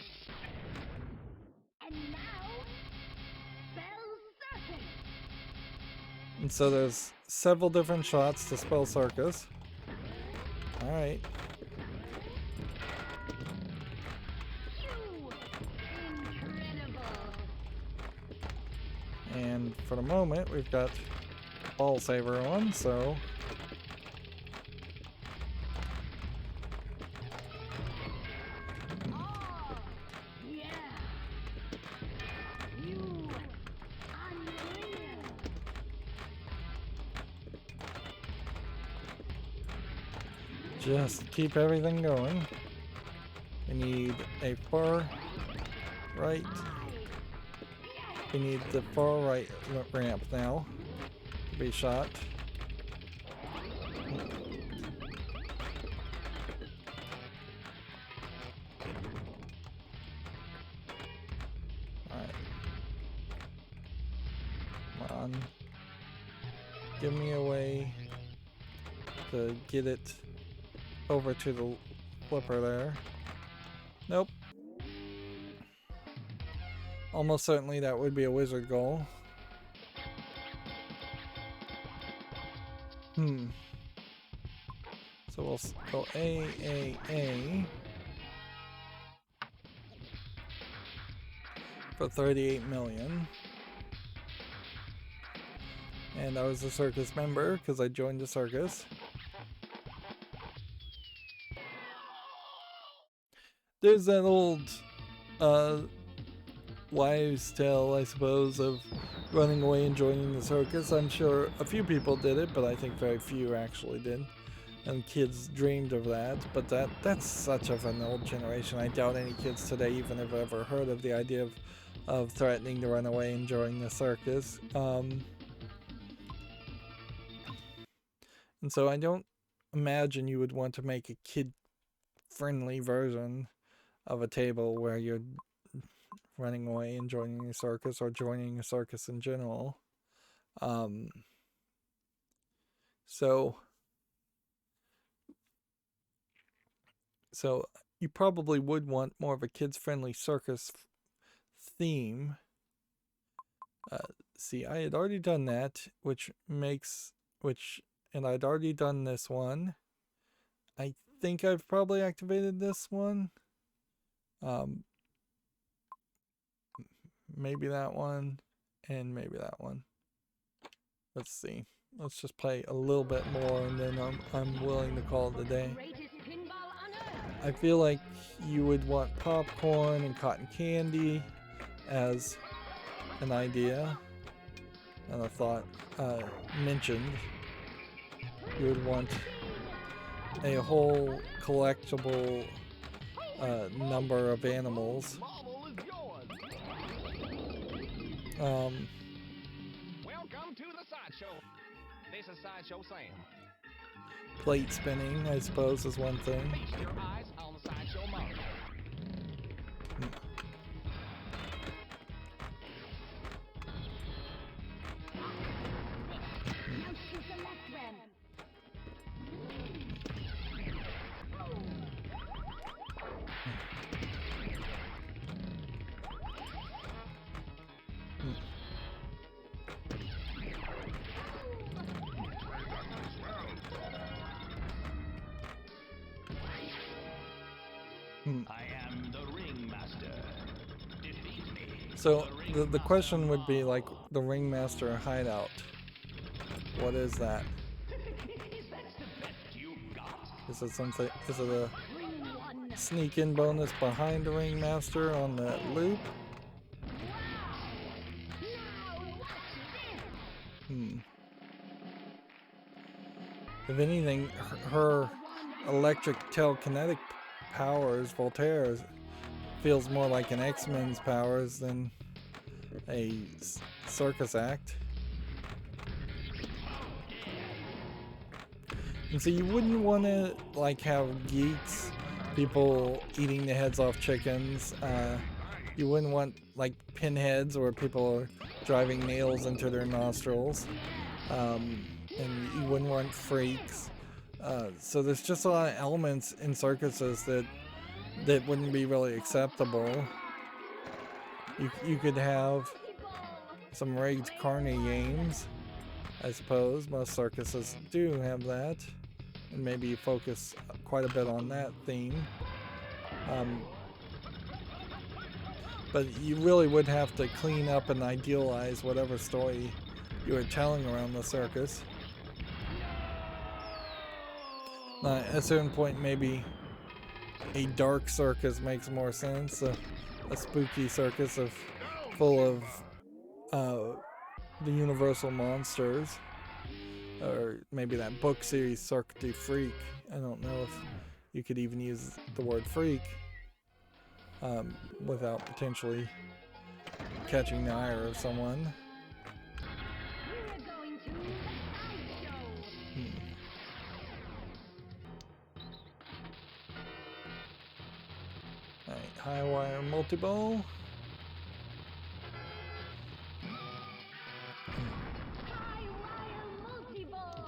And now, spell circus. And so there's several different shots to spell circus. Alright. Incredible. And for the moment, we've got ball saver on, so Oh, yeah. You unreal. just keep everything going. We need a far right. We need the far right ramp now to be shot. Alright. Come on. Give me a way to get it over to the flipper there. Nope. Almost certainly that would be a wizard goal. So we'll go A for 38 million. And I was a circus member because I joined the circus. There's that old wives' tale, I suppose, of running away and joining the circus. I'm sure a few people did it, but I think very few actually did. And kids dreamed of that, but that's such of an old generation. I doubt any kids today even have ever heard of the idea of threatening to run away and join the circus. And so I don't imagine you would want to make a kid-friendly version of a table where you're running away and joining a circus or joining a circus in general. So you probably would want more of a kids-friendly circus theme. See, I had already done that, and I'd already done this one. I think I've probably activated this one. Maybe that one, and maybe that one. Let's see. Let's just play a little bit more, and then I'm willing to call it a day. Greatest pinball on earth. I feel like you would want popcorn and cotton candy as an idea, and a thought mentioned. You would want a whole collectible number of animals. Marble is yours. Welcome to the Sideshow. This is Sideshow Sam. Plate spinning, I suppose, is one thing. Feast your eyes on the Sideshow model. Now shoot the left rim. I am the ringmaster. Defeat me. So the question would be like the Ringmaster hideout. What is that? Is it something? Is it a Ring one. sneak-in bonus behind the Ringmaster on that loop? Now watch this. If anything, her electric telekinetic powers, Voltaire's, feels more like an X-Men's powers than a circus act. And so you wouldn't want to like have geeks, people eating the heads off chickens. You wouldn't want like pinheads where people are driving nails into their nostrils. And you wouldn't want freaks. So there's just a lot of elements in circuses that wouldn't be really acceptable. You could have some rigged carny games, I suppose. Most circuses do have that, and maybe focus quite a bit on that theme. But you really would have to clean up and idealize whatever story you were telling around the circus. At a certain point, maybe a dark circus makes more sense. A spooky circus full of the Universal monsters, or maybe that book series Cirque du Freak. I don't know if you could even use the word freak without potentially catching the ire of someone. We're going to the Sideshow. Alright, high wire multiball. High wire multiball.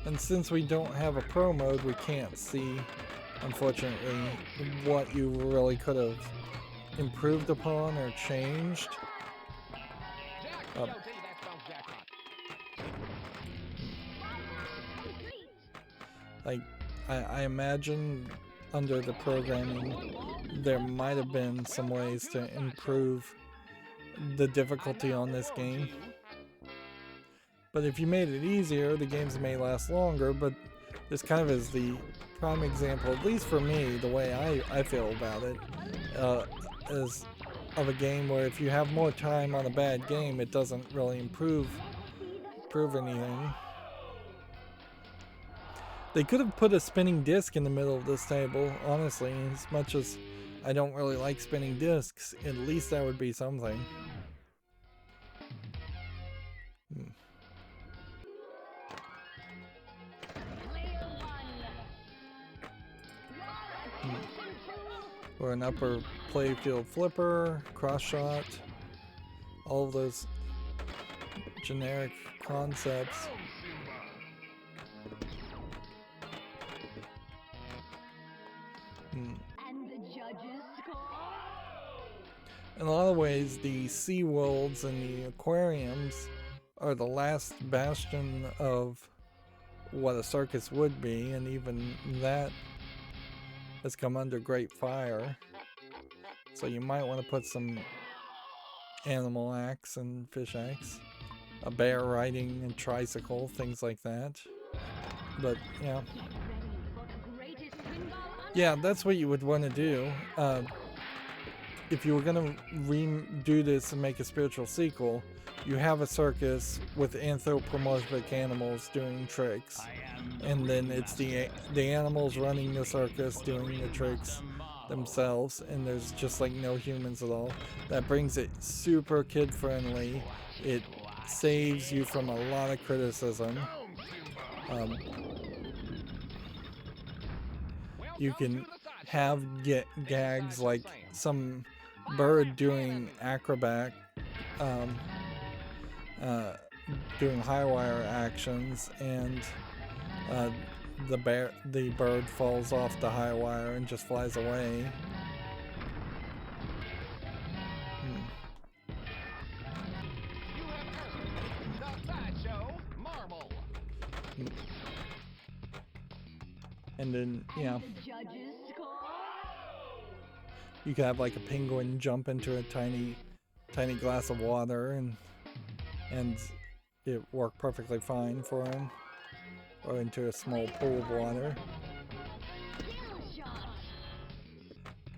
And since we don't have a pro mode, we can't see, unfortunately, what you really could have improved upon or changed. Jack, GOT, that spells jackpot. Complete. Like, I imagine under the programming there might have been some ways to improve the difficulty on this game. But if you made it easier, the games may last longer, but this kind of is the prime example, at least for me, the way I feel about it, is of a game where if you have more time on a bad game, it doesn't really improve anything. They could have put a spinning disc in the middle of this table, honestly. As much as I don't really like spinning discs, at least that would be something. Player one. Your attention, please. Or an upper playfield flipper, cross shot, all of those generic concepts. And the judges score. In a lot of ways, the Sea Worlds and the aquariums are the last bastion of what a circus would be, and even that has come under great fire. So you might want to put some animal acts and fish acts, a bear riding a tricycle, things like that. But yeah. Yeah, that's what you would want to do. If you were going to redo this and make a spiritual sequel, you have a circus with anthropomorphic animals doing tricks. And then it's the animals running the circus doing the tricks themselves, and there's just like no humans at all. That brings it super kid friendly. It saves you from a lot of criticism. You can have gags like some bird doing acrobat, doing high wire actions, and the bird falls off the high wire and just flies away. The Sideshow Marble. And then, yeah, The judges score. you could have like a penguin jump into a tiny glass of water, and it worked perfectly fine for him. Or into a small pool of water. Skill shot.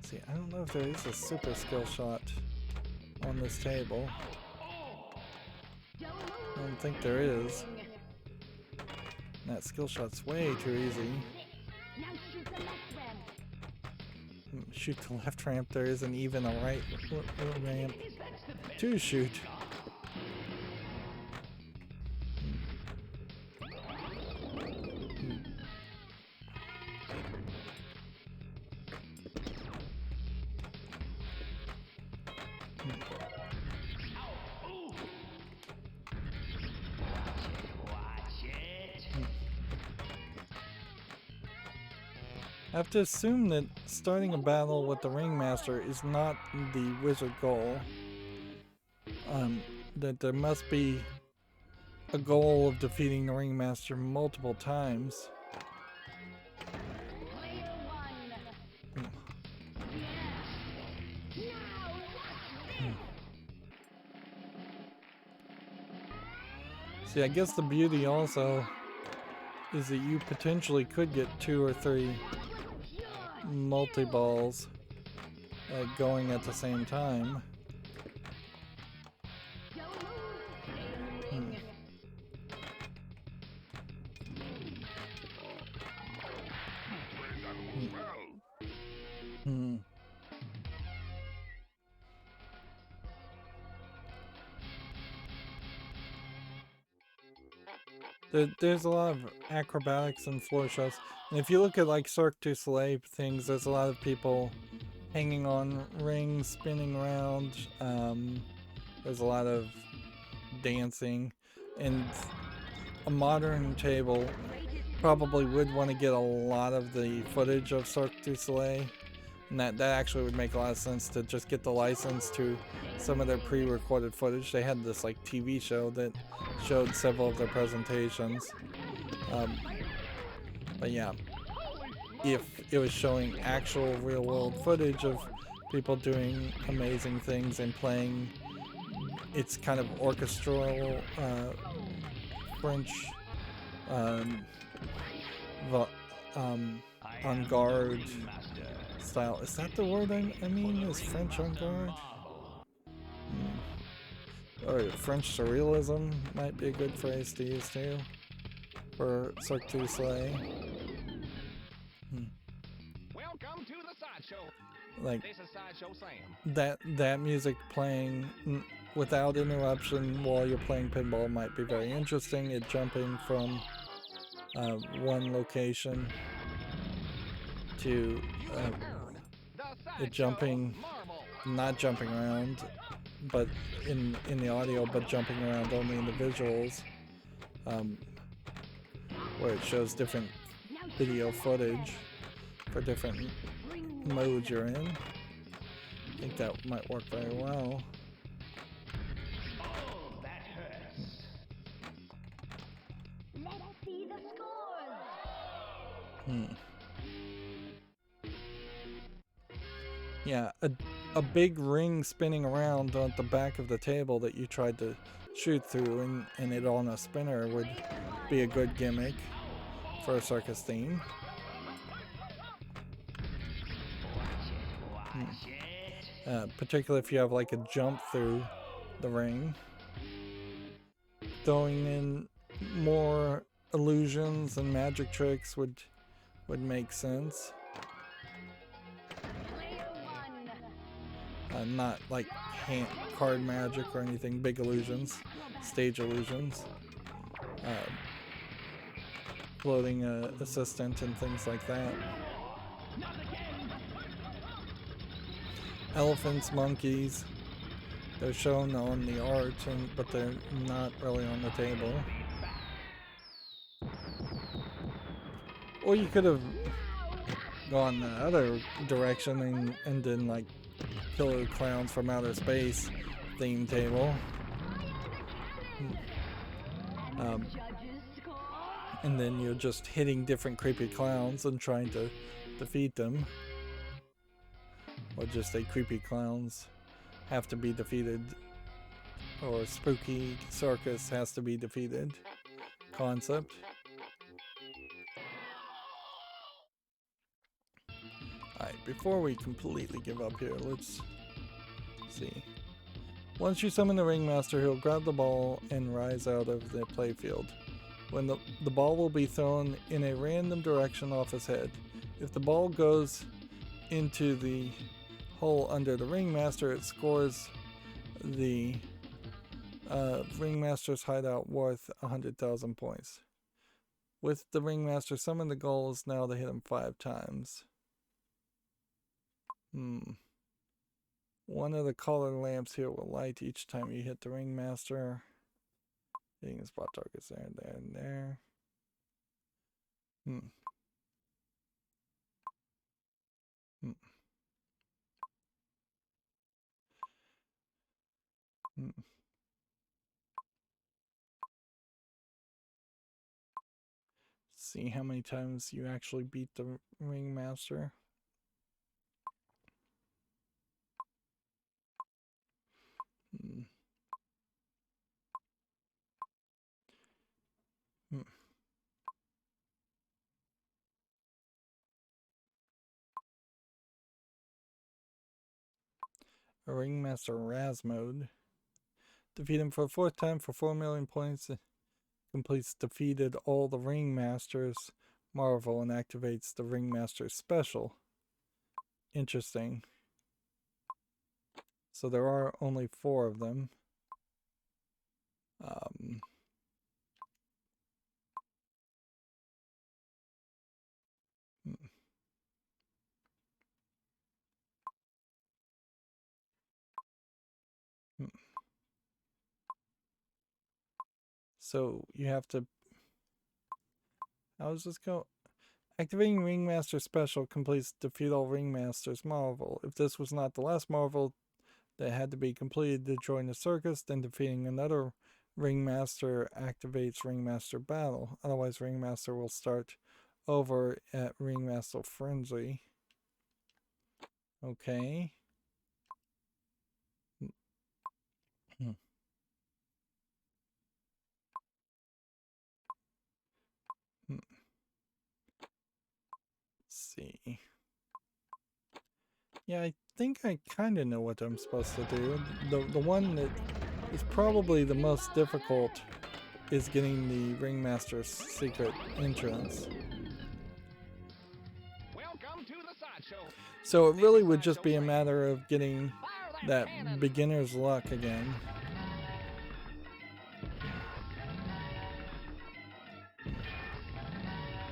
See, I don't know if there is a super skill shot on this table. Don't I move. don't think there is. That skill shot's way too easy. Now shoot the left ramp. Shoot the left ramp. There isn't even a right ramp to shoot. I have to assume that starting a battle with the Ringmaster is not the wizard goal. That there must be a goal of defeating the Ringmaster multiple times. Player one. Yes. Now what's See, I guess the beauty also is that you potentially could get 2 or 3 multi-balls going at the same time. There's a lot of acrobatics and floor shows, and if you look at like Cirque du Soleil things, there's a lot of people hanging on rings, spinning around. There's a lot of dancing, and a modern table probably would want to get a lot of the footage of Cirque du Soleil, and that actually would make a lot of sense to just get the license to some of their pre-recorded footage. They had this like TV show that showed several of their presentations, but yeah, if it was showing actual real-world footage of people doing amazing things and playing, it's kind of orchestral French en garde style. Is that the word I mean? Is French en garde? Or French surrealism might be a good phrase to use too for Cirque du Soleil. Welcome to the Sideshow. Like This is Sideshow Sam. that music playing without interruption while you're playing pinball might be very interesting. It jumping from one location to it jumping, not jumping around, but in the audio, but jumping around only in the visuals, where it shows different video footage for different modes you're in. I think that might work very well. Oh, that hurts. Let's see the score. Yeah, a big ring spinning around on the back of the table that you tried to shoot through and it on a spinner would be a good gimmick for a circus theme. Particularly if you have like a jump through the ring. Throwing in more illusions and magic tricks would make sense. Not like card magic or anything, big illusions, stage illusions, floating assistant and things like that. Elephants, monkeys, they're shown on the art, but they're not really on the table. Or you could have gone the other direction and done like Killer Clowns from Outer Space theme table. And then you're just hitting different creepy clowns and trying to defeat them. Or just say creepy clowns have to be defeated. Or spooky circus has to be defeated concept. Alright, before we completely give up here, let's see. Once you summon the ringmaster, he'll grab the ball and rise out of the playfield. When the ball will be thrown in a random direction off his head. If the ball goes into the hole under the ringmaster, it scores the ringmaster's hideout worth 100,000 points. With the ringmaster summoned, the goal is now to hit him 5 times. One of the color lamps here will light each time you hit the ringmaster. Hitting the spot targets there, there, and there. See how many times you actually beat the ringmaster. A ringmaster Raz mode. Defeat him for a 4th time for 4 million points. Completes defeated all the ringmasters marvel and activates the ringmaster special. Interesting. So there are only 4 of them. So you have to... How does this go? Activating Ringmaster Special completes defeat all Ringmasters Marvel. If this was not the last Marvel that had to be completed to join the circus, then defeating another Ringmaster activates Ringmaster Battle. Otherwise, Ringmaster will start over at Ringmaster Frenzy. Okay. See. Yeah, I think I kind of know what I'm supposed to do. The one that is probably the most difficult is getting the Ringmaster's secret entrance. Welcome to the Sideshow. So it really would just be a matter of getting that beginner's luck again.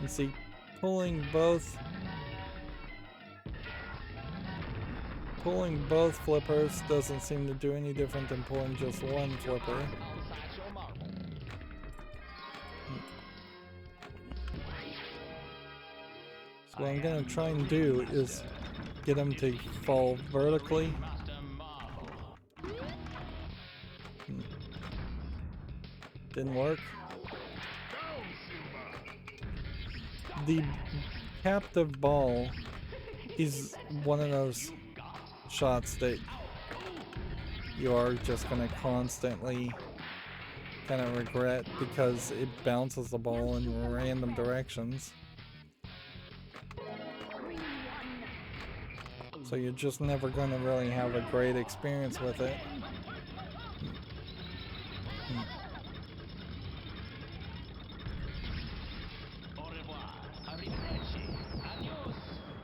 You see, pulling both flippers doesn't seem to do any different than pulling just one flipper. So what I'm going to try and do is get them to fall vertically. Didn't work. The captive ball is one of those shots that you are just going to constantly kind of regret because it bounces the ball in random directions. So you're just never going to really have a great experience with it.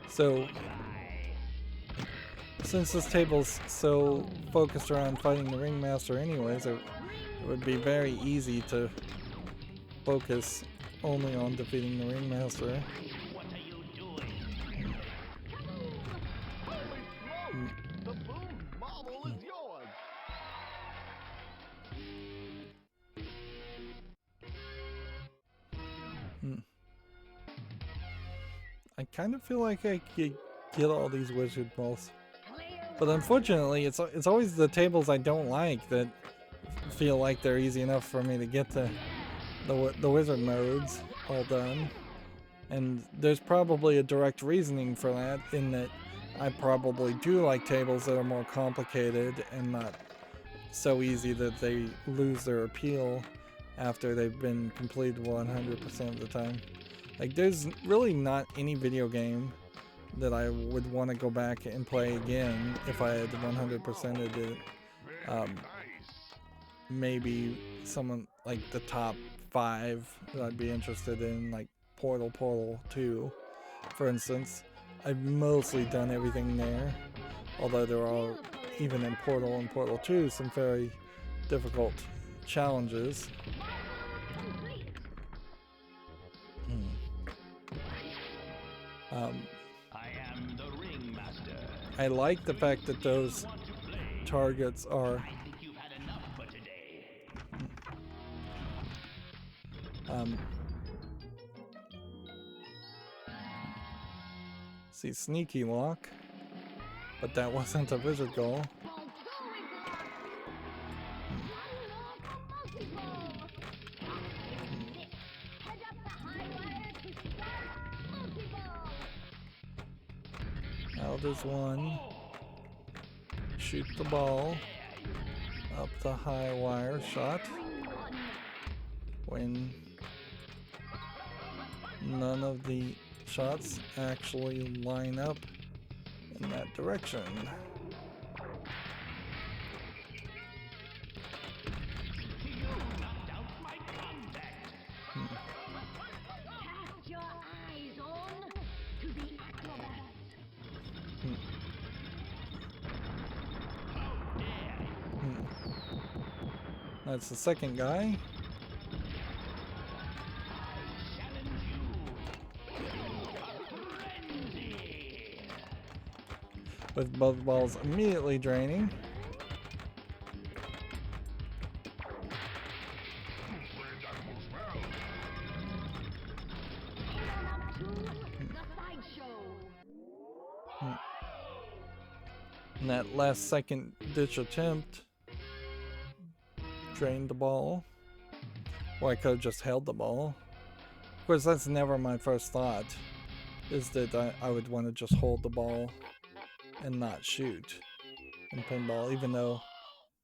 So, since this table's so focused around fighting the ringmaster anyways, it would be very easy to focus only on defeating the ringmaster. The boom marble is yours. I kind of feel like I could get all these wizard balls, but unfortunately it's always the tables I don't like that feel like they're easy enough for me to get the wizard modes all done. And there's probably a direct reasoning for that, in that I probably do like tables that are more complicated and not so easy that they lose their appeal after they've been completed 100% of the time. Like, there's really not any video game that I would want to go back and play again if I had 100%ed it. Maybe someone like the top 5 that I'd be interested in, like Portal 2, for instance. I've mostly done everything there, although there are, even in Portal and Portal 2, some very difficult challenges. I am the ringmaster. I like the fact that those targets are I think you've had enough for today. see, sneaky lock, but that wasn't a wizard goal. Now there's one. Shoot the ball up the high wire shot when none of the shots actually line up in that direction. Cast your eyes on to the acrobat. That's the second guy. With both balls immediately draining. The Sideshow. And that last second ditch attempt drained the ball. Or I could have just held the ball. Of course, that's never my first thought, is that I would want to just hold the ball and not shoot in pinball, even though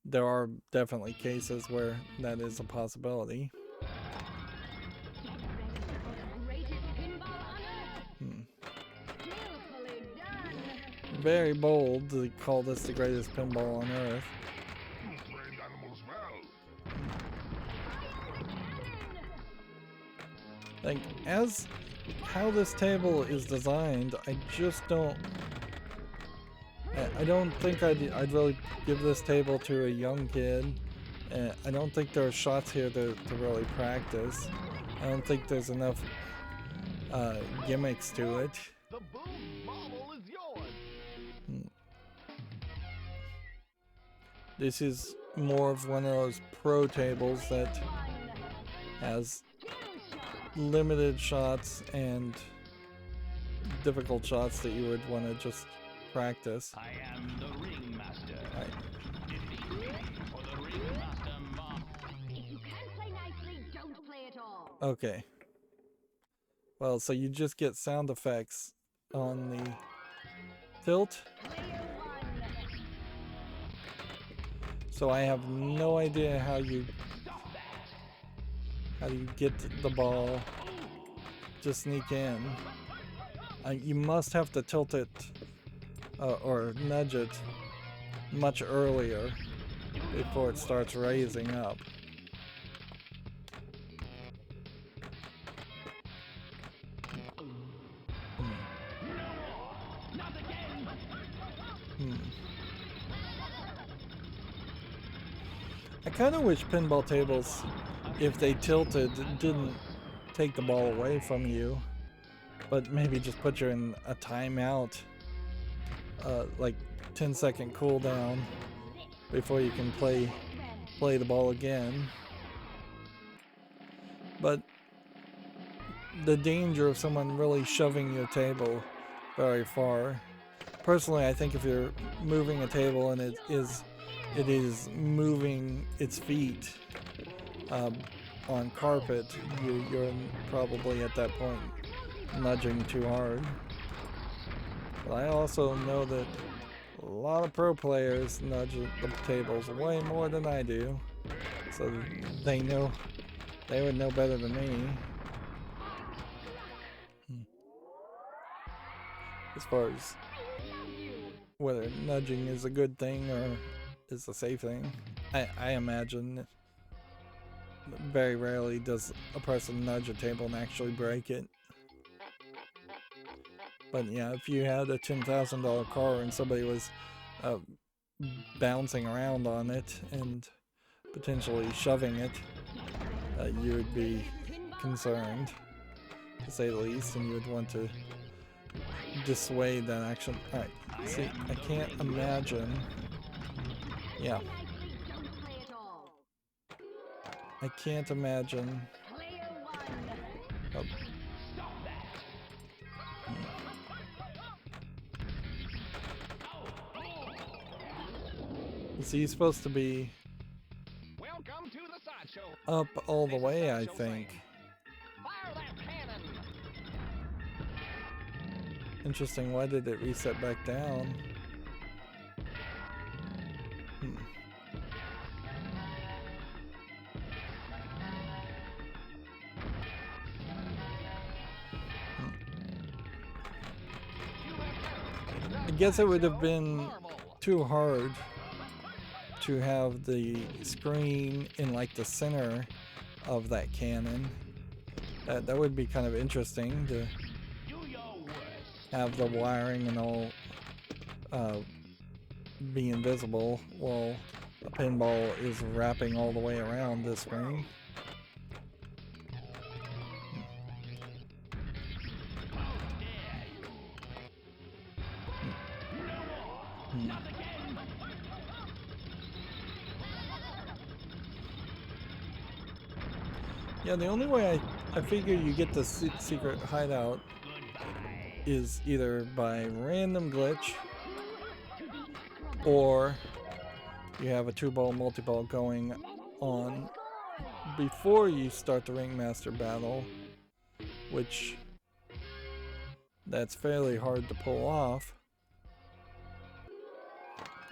there are definitely cases where that is a possibility. Get ready for the greatest pinball on earth. Skillfully done. Very bold to call this the greatest pinball on earth. Like, as how this table is designed, I just don't... I don't think I'd really give this table to a young kid. I don't think there are shots here to really practice. I don't think there's enough gimmicks to it. The boom marble is yours. This is more of one of those pro tables that has limited shots and difficult shots that you would want to just practice. I am the ringmaster. Right. Defeat me for the ringmaster mark. If you can't play nicely, don't play at all. Okay. Well, so you just get sound effects on the tilt. Player one. So I have no idea how you get the ball to sneak in. You must have to tilt it or nudge it much earlier before it starts raising up. I kind of wish pinball tables, if they tilted, didn't take the ball away from you, but maybe just put you in a timeout, like 10-second cooldown before you can play the ball again. But the danger of someone really shoving your table very far. Personally, I think if you're moving a table and it is moving its feet on carpet, you're probably at that point nudging too hard. But I also know that a lot of pro players nudge the tables way more than I do, so they would know better than me as far as whether nudging is a good thing or is a safe thing. I imagine very rarely does a person nudge a table and actually break it. But yeah, if you had a $10,000 car and somebody was bouncing around on it and potentially shoving it, you would be concerned, to say the least, and you would want to dissuade that action. Alright, see, I can't imagine. Yeah. I can't imagine. Oh. So he's supposed to be Welcome to the Sideshow. up all the way, I think. Fire that cannon. Interesting, why did it reset back down? I guess it would have been too hard to have the screen in like the center of that cannon. That would be kind of interesting to have the wiring and all be invisible while the pinball is wrapping all the way around the screen. Yeah, the only way I figure you get the secret hideout is either by random glitch, or you have a 2-ball multi-ball going on before you start the Ringmaster battle, which that's fairly hard to pull off.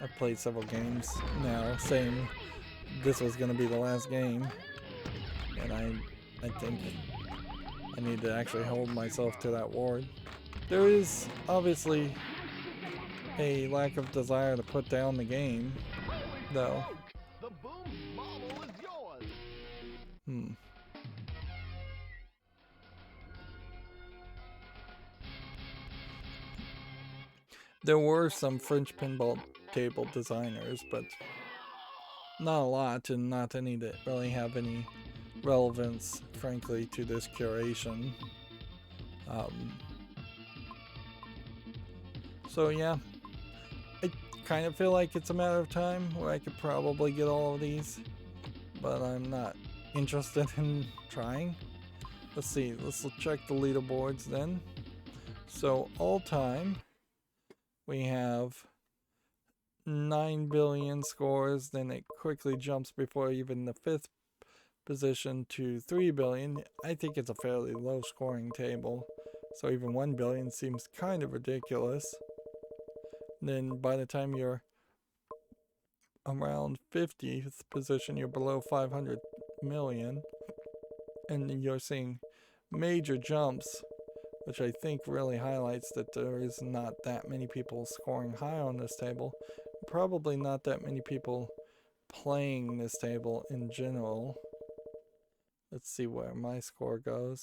I've played several games now saying this was going to be the last game, and I think I need to actually hold myself to that word. There is obviously a lack of desire to put down the game, though. The boom marble is yours. There were some French pinball table designers, but not a lot, and not any that really have any relevance, frankly, to this curation. So yeah, I kind of feel like it's a matter of time where I could probably get all of these, but I'm not interested in trying. Let's see, let's check the leaderboards then. So all time, we have 9 billion scores, then it quickly jumps before even the 5th position to 3 billion. I think it's a fairly low scoring table, so even 1 billion seems kind of ridiculous. Then by the time you're around 50th position. You're below 500 million. And you're seeing major jumps, which I think really highlights that there is not that many people scoring high on this table. Probably not that many people playing this table in general. Let's see where my score goes.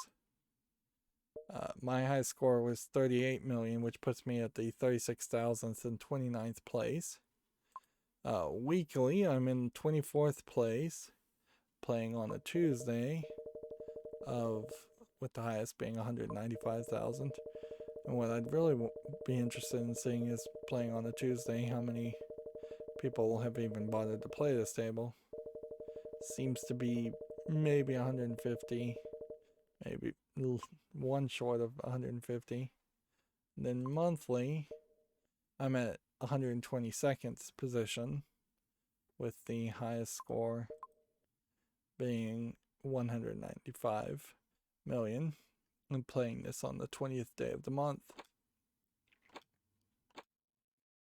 My high score was 38 million, which puts me at the 36,000th and 29th place. Weekly, I'm in 24th place, playing on a Tuesday, with the highest being 195,000. And what I'd really be interested in seeing is playing on a Tuesday, how many people have even bothered to play this table. Seems to be maybe 150, maybe one short of 150. And then monthly, I'm at 122nd position, with the highest score being 195 million. I'm playing this on the 20th day of the month.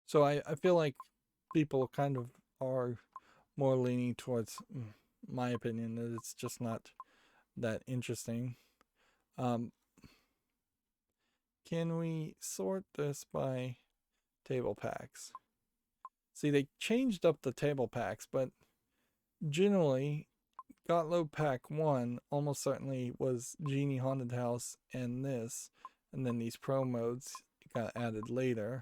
So I feel like people kind of are more leaning towards my opinion that it's just not that interesting. Can we sort this by table packs? See, they changed up the table packs, but generally Gottlieb pack 1 almost certainly was Genie Haunted House and this, and then these pro modes got added later.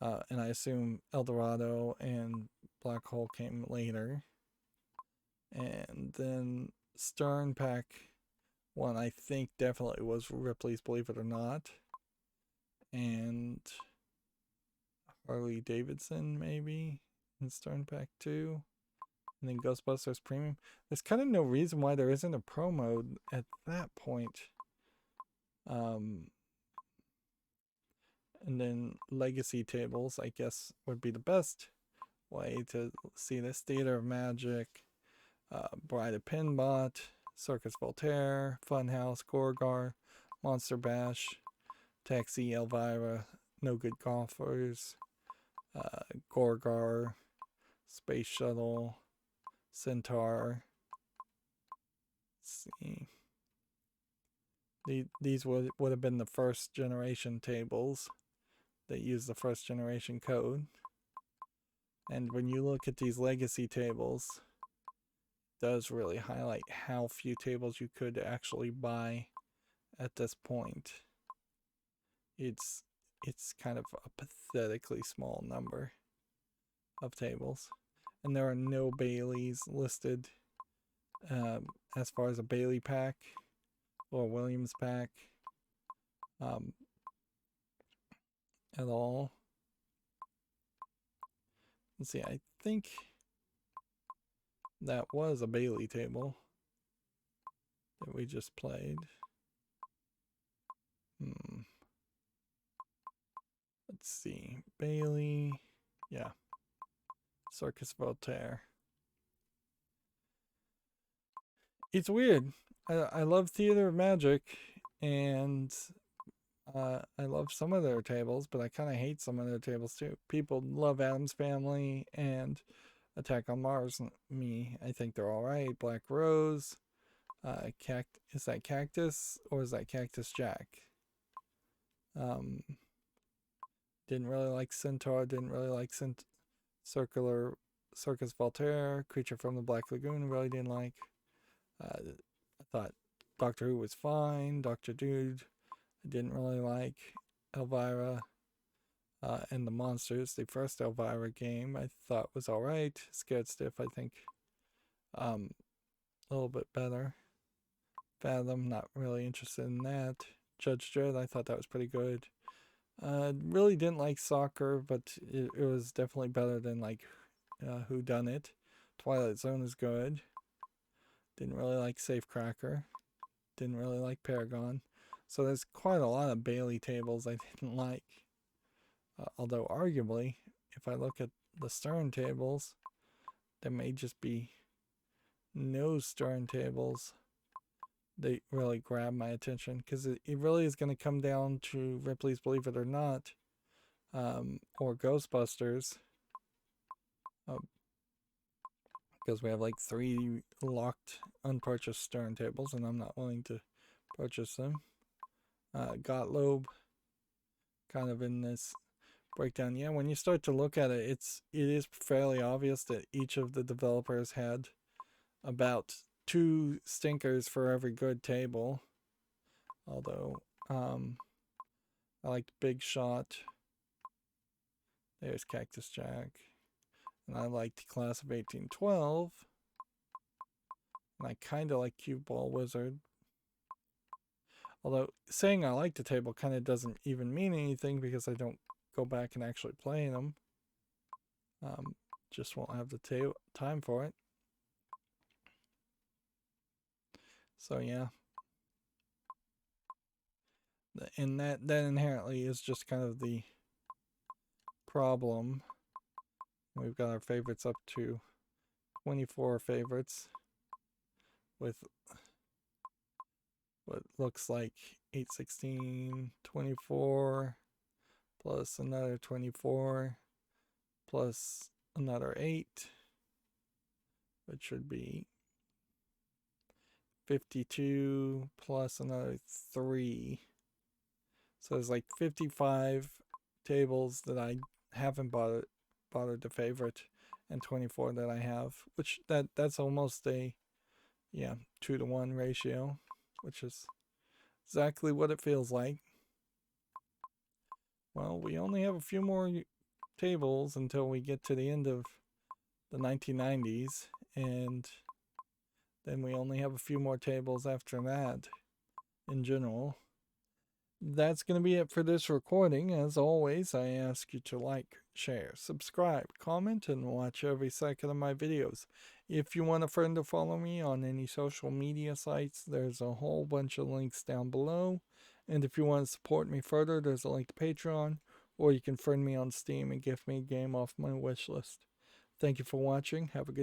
And I assume Eldorado and Black Hole came later. And then Stern pack 1 I think definitely was Ripley's Believe It or Not. And Harley Davidson maybe in Stern pack 2. And then Ghostbusters Premium. There's kind of no reason why there isn't a pro mode at that point. And then Legacy tables, I guess, would be the best way to see this. Theater of Magic, Bride of Pinbot, Circus Voltaire, Funhouse, Gorgar, Monster Bash, Taxi, Elvira, No Good Golfers, Gorgar, Space Shuttle, Centaur. Let's see. These would have been the first generation tables that use the first generation code. And when you look at these legacy tables, it does really highlight how few tables you could actually buy at this point. It's kind of a pathetically small number of tables. And there are no Baileys listed as far as a Bailey pack or Williams pack at all. Let's see, I think that was a Bailey table that we just played. Let's see, Bailey, yeah, Circus Voltaire. It's weird. I love Theater of Magic, and I love some of their tables, but I kind of hate some of their tables too. People love Addams Family and Attack on Mars. Me, I think they're all right. Black Rose, is that Cactus or is that Cactus Jack? Didn't really like Centaur. Didn't really like Circus Voltaire. Creature from the Black Lagoon. Really didn't like. I thought Doctor Who was fine. Dr. Dude, I didn't really like. Elvira and the Monsters, the first Elvira game, I thought was alright. Scared Stiff, I think a little bit better. Fathom, not really interested in that. Judge Dredd, I thought that was pretty good. Really didn't like Soccer, but it was definitely better than like Who Done It. Twilight Zone is good. Didn't really like Safecracker. Didn't really like Paragon. So there's quite a lot of Bailey tables I didn't like. Although arguably, if I look at the Stern tables, there may just be no Stern tables that really grab my attention. Because it really is going to come down to Ripley's Believe It or Not, or Ghostbusters. because we have like 3 locked unpurchased Stern tables, and I'm not willing to purchase them. Gottlieb, kind of in this breakdown. Yeah, when you start to look at it, it is fairly obvious that each of the developers had about 2 stinkers for every good table. Although I liked Big Shot. There's Cactus Jack. And I liked Class of 1812. And I kind of like Cue Ball Wizard. Although saying I like the table kind of doesn't even mean anything because I don't go back and actually play them. Just won't have the time for it. So yeah. And that inherently is just kind of the problem. We've got our favorites up to 24 favorites with what looks like 8, 16, 24 plus another 24 plus another 8, which should be 52 plus another 3. So there's like 55 tables that I haven't bothered to favorite, and 24 that I have, which that's almost a 2-to-1 ratio, which is exactly what it feels like. Well, we only have a few more tables until we get to the end of the 1990s, and then we only have a few more tables after that in general. That's going to be it for this recording. As always, I ask you to like, share, subscribe, comment, and watch every second of my videos. If you want a friend to follow me on any social media sites, there's a whole bunch of links down below. And if you want to support me further, there's a link to Patreon, or you can friend me on Steam and gift me a game off my wish list. Thank you for watching. Have a good